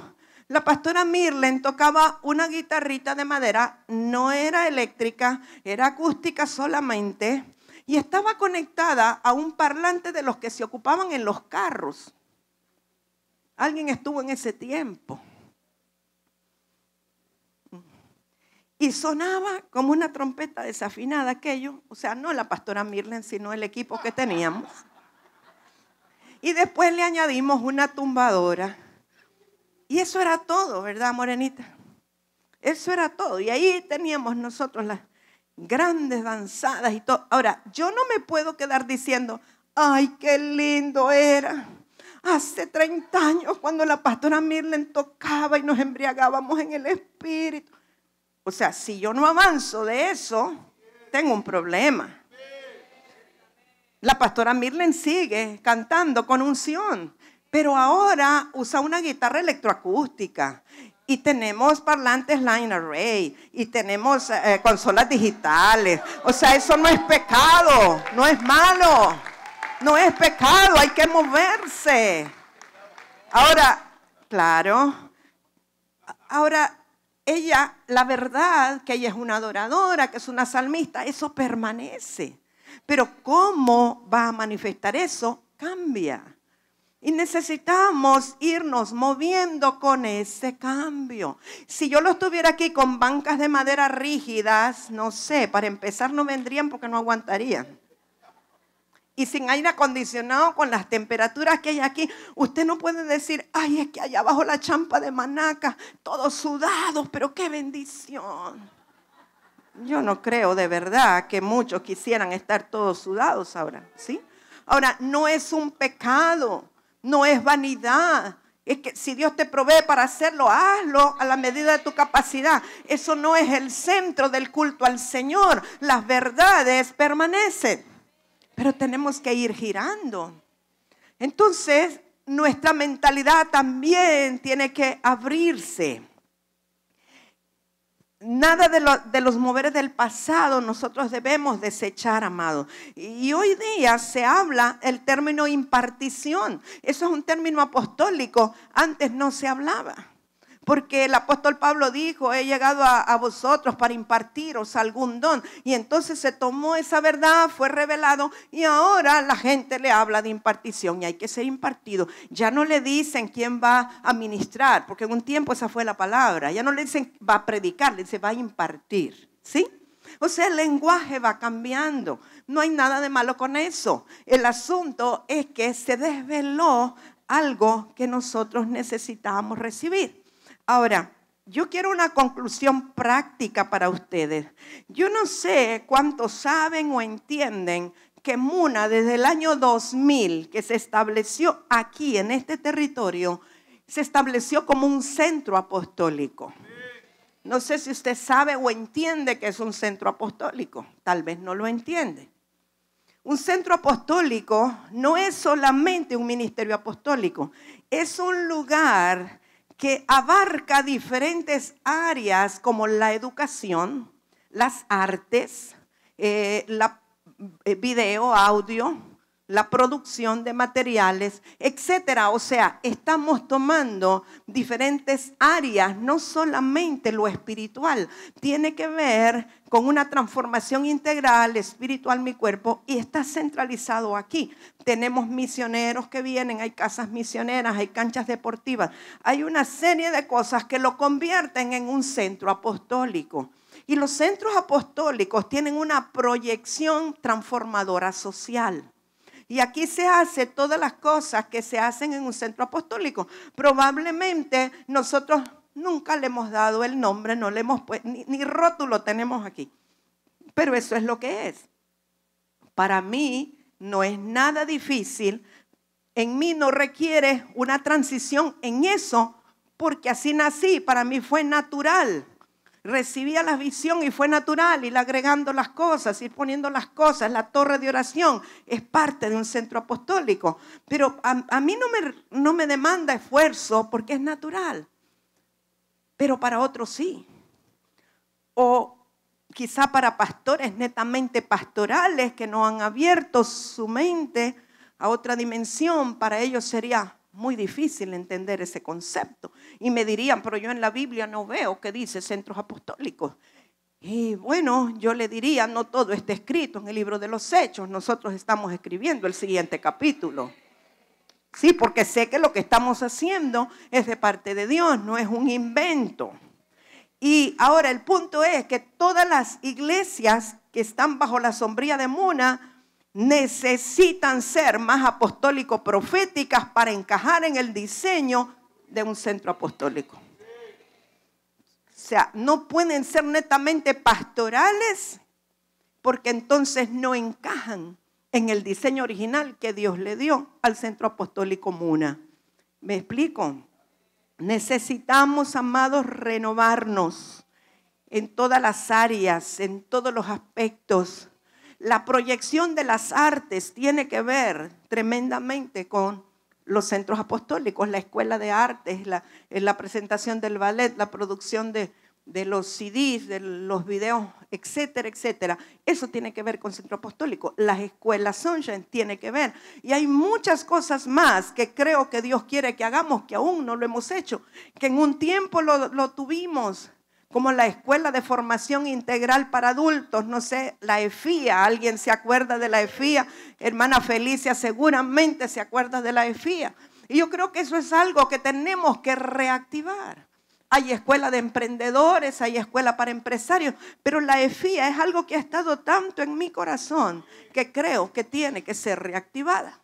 la pastora Mirlen tocaba una guitarrita de madera, no era eléctrica, era acústica solamente. Y estaba conectada a un parlante de los que se ocupaban en los carros. Alguien estuvo en ese tiempo. Y sonaba como una trompeta desafinada aquello. O sea, no la pastora Mirlen, sino el equipo que teníamos. Y después le añadimos una tumbadora. Y eso era todo, ¿verdad, Morenita? Eso era todo. Y ahí teníamos nosotros las grandes danzadas y todo. Ahora, yo no me puedo quedar diciendo, ay, qué lindo era. Hace 30 años cuando la pastora Mirlen tocaba y nos embriagábamos en el espíritu. O sea, si yo no avanzo de eso, tengo un problema. La pastora Mirlen sigue cantando con unción, pero ahora usa una guitarra electroacústica. Y tenemos parlantes line array. Y tenemos consolas digitales. O sea, eso no es pecado. No es malo. No es pecado. Hay que moverse. Ahora, claro. Ahora, ella, la verdad que ella es una adoradora, que es una salmista, eso permanece. Pero ¿cómo va a manifestar eso? Cambia. Y necesitamos irnos moviendo con ese cambio. Si yo los tuviera aquí con bancas de madera rígidas, no sé, para empezar no vendrían porque no aguantarían. Y sin aire acondicionado, con las temperaturas que hay aquí, usted no puede decir, ay, es que allá abajo la champa de Manaca, todos sudados, pero qué bendición. Yo no creo de verdad que muchos quisieran estar todos sudados ahora, ¿sí? Ahora, no es un pecado. No es vanidad. Es que si Dios te provee para hacerlo, hazlo a la medida de tu capacidad. Eso no es el centro del culto al Señor. Las verdades permanecen. Pero tenemos que ir girando. Entonces, nuestra mentalidad también tiene que abrirse. Nada de los moveres del pasado nosotros debemos desechar, amado. Y hoy día se habla el término impartición. Eso es un término apostólico. Antes no se hablaba. Porque el apóstol Pablo dijo, he llegado a vosotros para impartiros algún don. Y entonces se tomó esa verdad, fue revelado y ahora la gente le habla de impartición y hay que ser impartido. Ya no le dicen quién va a ministrar, porque en un tiempo esa fue la palabra. Ya no le dicen va a predicar, le dicen va a impartir. ¿Sí? O sea, el lenguaje va cambiando. No hay nada de malo con eso. El asunto es que se desveló algo que nosotros necesitábamos recibir. Ahora, yo quiero una conclusión práctica para ustedes. Yo no sé cuántos saben o entienden que Muna desde el año 2000 que se estableció aquí en este territorio, se estableció como un centro apostólico. No sé si usted sabe o entiende que es un centro apostólico. Tal vez no lo entiende. Un centro apostólico no es solamente un ministerio apostólico. Es un lugar que abarca diferentes áreas como la educación, las artes, video, audio, la producción de materiales, etcétera. O sea, estamos tomando diferentes áreas, no solamente lo espiritual, tiene que ver con una transformación integral, espiritual, mi cuerpo, y está centralizado aquí. Tenemos misioneros que vienen, hay casas misioneras, hay canchas deportivas, hay una serie de cosas que lo convierten en un centro apostólico. Y los centros apostólicos tienen una proyección transformadora social. Y aquí se hace todas las cosas que se hacen en un centro apostólico. Probablemente nosotros nunca le hemos dado el nombre, no le hemos puesto, ni rótulo tenemos aquí. Pero eso es lo que es. Para mí no es nada difícil. En mí no requiere una transición en eso, porque así nací. Para mí fue natural. Recibía la visión y fue natural, ir agregando las cosas, ir poniendo las cosas. La torre de oración es parte de un centro apostólico. Pero a mí no me demanda esfuerzo porque es natural. Pero para otros sí. O quizá para pastores netamente pastorales que no han abierto su mente a otra dimensión, para ellos sería muy difícil entender ese concepto. Y me dirían, pero yo en la Biblia no veo que dice centros apostólicos. Y bueno, yo le diría, no todo está escrito en el libro de los Hechos. Nosotros estamos escribiendo el siguiente capítulo. Sí, porque sé que lo que estamos haciendo es de parte de Dios, no es un invento. Y ahora el punto es que todas las iglesias que están bajo la sombría de Muna necesitan ser más apostólico-proféticas para encajar en el diseño de un centro apostólico. O sea, no pueden ser netamente pastorales porque entonces no encajan en el diseño original que Dios le dio al centro apostólico Muna. ¿Me explico? Necesitamos, amados, renovarnos en todas las áreas, en todos los aspectos. La proyección de las artes tiene que ver tremendamente con los centros apostólicos, la escuela de artes, la presentación del ballet, la producción de los CDs, de los videos, etcétera, etcétera. Eso tiene que ver con centro apostólico. Las escuelas Sunshine tiene que ver. Y hay muchas cosas más que creo que Dios quiere que hagamos, que aún no lo hemos hecho, que en un tiempo lo tuvimos, como la escuela de formación integral para adultos, no sé, la EFIA. ¿Alguien se acuerda de la EFIA? Hermana Felicia seguramente se acuerda de la EFIA. Y yo creo que eso es algo que tenemos que reactivar. Hay escuela de emprendedores, hay escuela para empresarios, pero la EFIA es algo que ha estado tanto en mi corazón que creo que tiene que ser reactivada.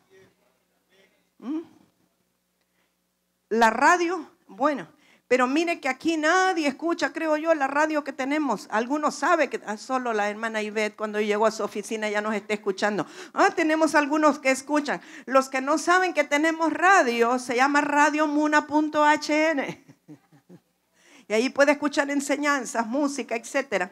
La radio, bueno, pero mire que aquí nadie escucha, creo yo, la radio que tenemos. Algunos saben que solo la hermana Ivette cuando llegó a su oficina ya nos está escuchando. Tenemos algunos que escuchan. Los que no saben que tenemos radio, se llama radiomuna.hn. Y ahí puede escuchar enseñanzas, música, etcétera.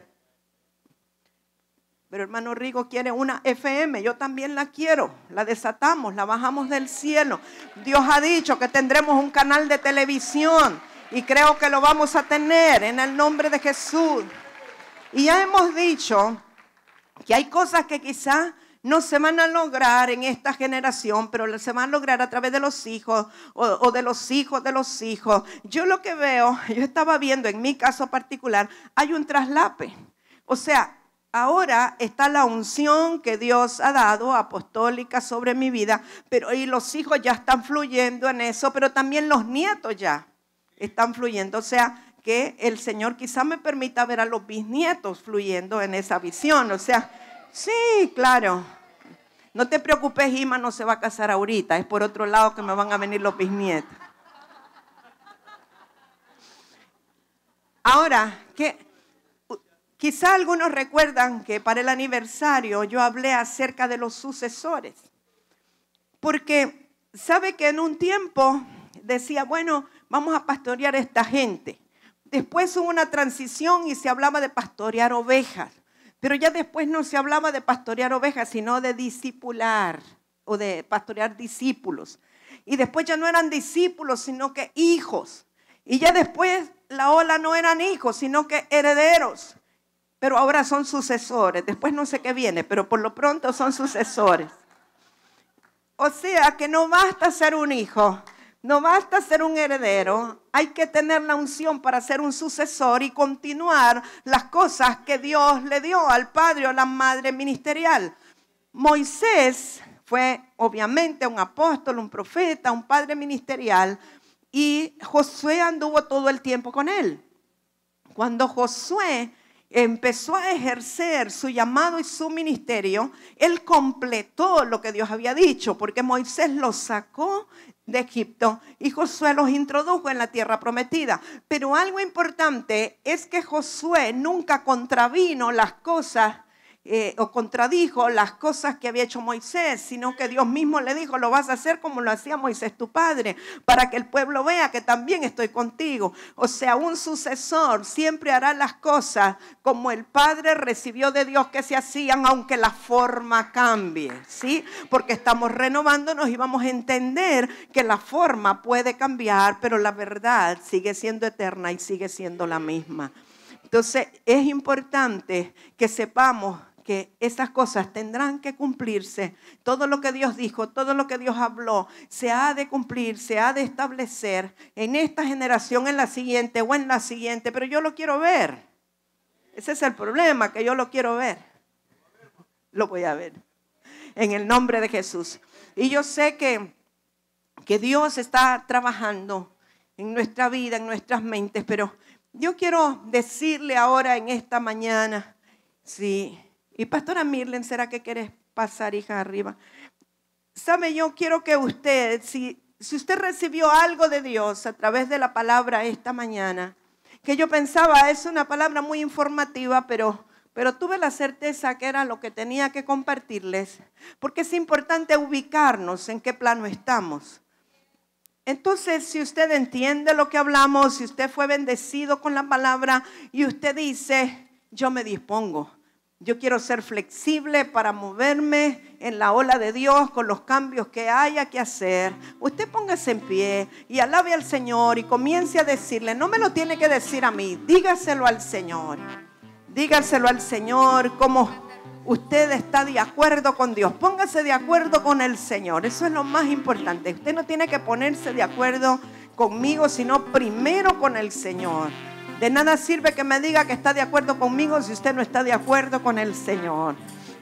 Pero hermano Rigo quiere una FM, yo también la quiero. La desatamos, la bajamos del cielo. Dios ha dicho que tendremos un canal de televisión y creo que lo vamos a tener en el nombre de Jesús. Y ya hemos dicho que hay cosas que quizás no se van a lograr en esta generación, pero se van a lograr a través de los hijos o de los hijos de los hijos. Yo lo que veo, yo estaba viendo en mi caso particular, hay un traslape. O sea, ahora está la unción que Dios ha dado apostólica sobre mi vida, pero y los hijos ya están fluyendo en eso, pero también los nietos ya están fluyendo. O sea, que el Señor quizá me permita ver a los bisnietos fluyendo en esa visión. O sea, sí, claro. No te preocupes, Ima no se va a casar ahorita. Es por otro lado que me van a venir los bisnietos. Ahora, quizá algunos recuerdan que para el aniversario yo hablé acerca de los sucesores. Porque sabe que en un tiempo decía, bueno, vamos a pastorear a esta gente. Después hubo una transición y se hablaba de pastorear ovejas. Pero ya después no se hablaba de pastorear ovejas, sino de discipular o de pastorear discípulos. Y después ya no eran discípulos, sino que hijos. Y ya después la ola no eran hijos, sino que herederos. Pero ahora son sucesores. Después no sé qué viene, pero por lo pronto son sucesores. O sea que no basta ser un hijo. No basta ser un heredero, hay que tener la unción para ser un sucesor y continuar las cosas que Dios le dio al padre o a la madre ministerial. Moisés fue obviamente un apóstol, un profeta, un padre ministerial y Josué anduvo todo el tiempo con él. Cuando Josué empezó a ejercer su llamado y su ministerio, él completó lo que Dios había dicho, porque Moisés los sacó de Egipto y Josué los introdujo en la tierra prometida. Pero algo importante es que Josué nunca contravino las cosas o contradijo las cosas que había hecho Moisés, sino que Dios mismo le dijo: lo vas a hacer como lo hacía Moisés tu padre, para que el pueblo vea que también estoy contigo. O sea, un sucesor siempre hará las cosas como el padre recibió de Dios que se hacían, aunque la forma cambie, ¿sí? Porque estamos renovándonos y vamos a entender que la forma puede cambiar, pero la verdad sigue siendo eterna y sigue siendo la misma. Entonces es importante que sepamos que esas cosas tendrán que cumplirse. Todo lo que Dios dijo, todo lo que Dios habló, se ha de cumplir, se ha de establecer en esta generación, en la siguiente o en la siguiente. Pero yo lo quiero ver. Ese es el problema, que yo lo quiero ver. Lo voy a ver en el nombre de Jesús. Y yo sé que Dios está trabajando en nuestra vida, en nuestras mentes, pero yo quiero decirle ahora en esta mañana, sí. Y pastora Mirlen, ¿será que quieres pasar, hija, arriba? Sabe, yo quiero que usted, si usted recibió algo de Dios a través de la palabra esta mañana, que yo pensaba es una palabra muy informativa, pero tuve la certeza que era lo que tenía que compartirles, porque es importante ubicarnos en qué plano estamos. Entonces, si usted entiende lo que hablamos, si usted fue bendecido con la palabra y usted dice: yo me dispongo, yo quiero ser flexible para moverme en la ola de Dios con los cambios que haya que hacer. Usted póngase en pie y alabe al Señor y comience a decirle. No me lo tiene que decir a mí, dígaselo al Señor. Dígaselo al Señor como usted está de acuerdo con Dios. Póngase de acuerdo con el Señor. Eso es lo más importante. Usted no tiene que ponerse de acuerdo conmigo, sino primero con el Señor. De nada sirve que me diga que está de acuerdo conmigo si usted no está de acuerdo con el Señor.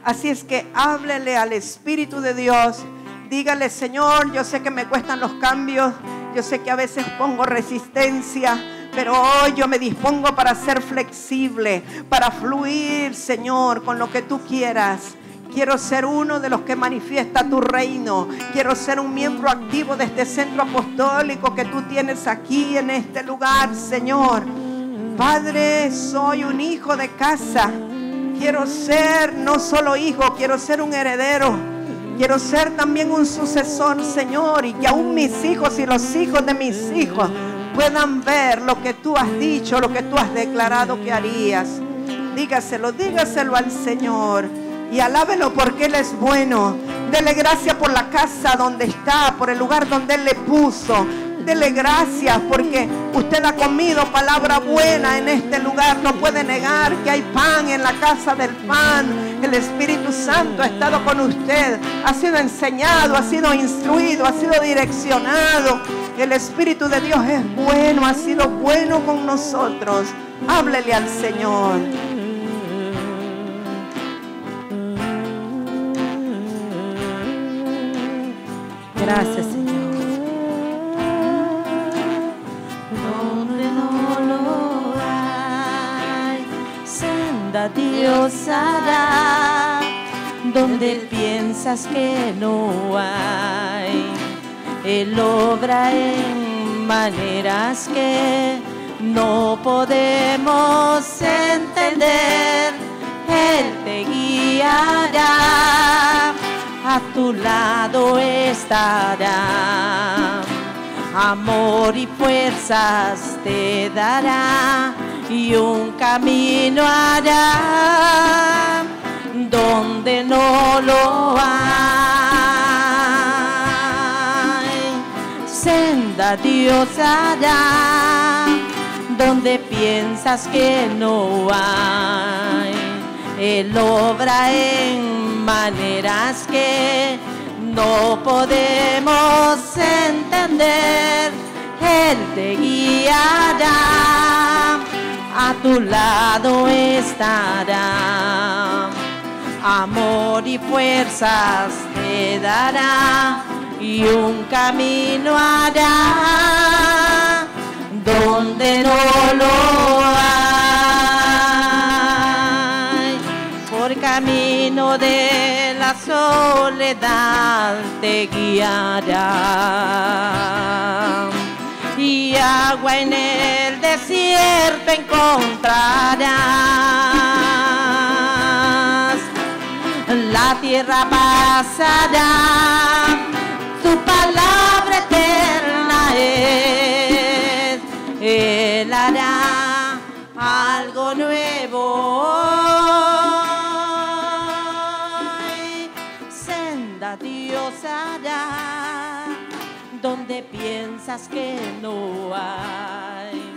Así es que háblele al Espíritu de Dios. Dígale: Señor, yo sé que me cuestan los cambios. Yo sé que a veces pongo resistencia, pero hoy yo me dispongo para ser flexible, para fluir, Señor, con lo que tú quieras. Quiero ser uno de los que manifiesta tu reino. Quiero ser un miembro activo de este centro apostólico que tú tienes aquí en este lugar, Señor. Padre, soy un hijo de casa. Quiero ser no solo hijo, quiero ser un heredero. Quiero ser también un sucesor, Señor, y que aún mis hijos y los hijos de mis hijos puedan ver lo que tú has dicho, lo que tú has declarado que harías. Dígaselo al Señor y alábelo porque Él es bueno. Dele gracias por la casa donde está, por el lugar donde Él le puso. Dele gracias porque usted ha comido palabra buena en este lugar. No puede negar que hay pan en la casa del pan. El Espíritu Santo ha estado con usted. Ha sido enseñado, ha sido instruido, ha sido direccionado. El Espíritu de Dios es bueno, ha sido bueno con nosotros. Háblele al Señor. Gracias, Señor. Dios hará donde piensas que no hay. Él obra en maneras que no podemos entender. Él te guiará, a tu lado estará. Amor y fuerzas te dará y un camino hará donde no lo hay. Senda Dios hará donde piensas que no hay. Él obra en maneras que no podemos entender. Él te guiará, a tu lado estará. Amor y fuerzas te dará y un camino hará donde no lo hay. camino de la soledad te guiará. Y agua en el desierto encontrarás. La tierra pasará, tu palabra eterna es. Él hará algo nuevo hoy. Senda Dios hará donde piensas que no hay.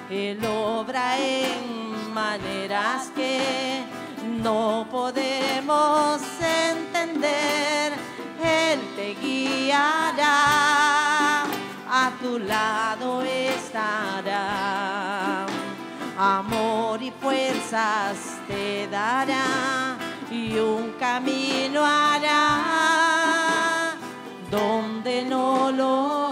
Él obra en maneras que no podemos entender. Él te guiará, a tu lado estará. Amor y fuerzas te dará y un camino hará donde no lo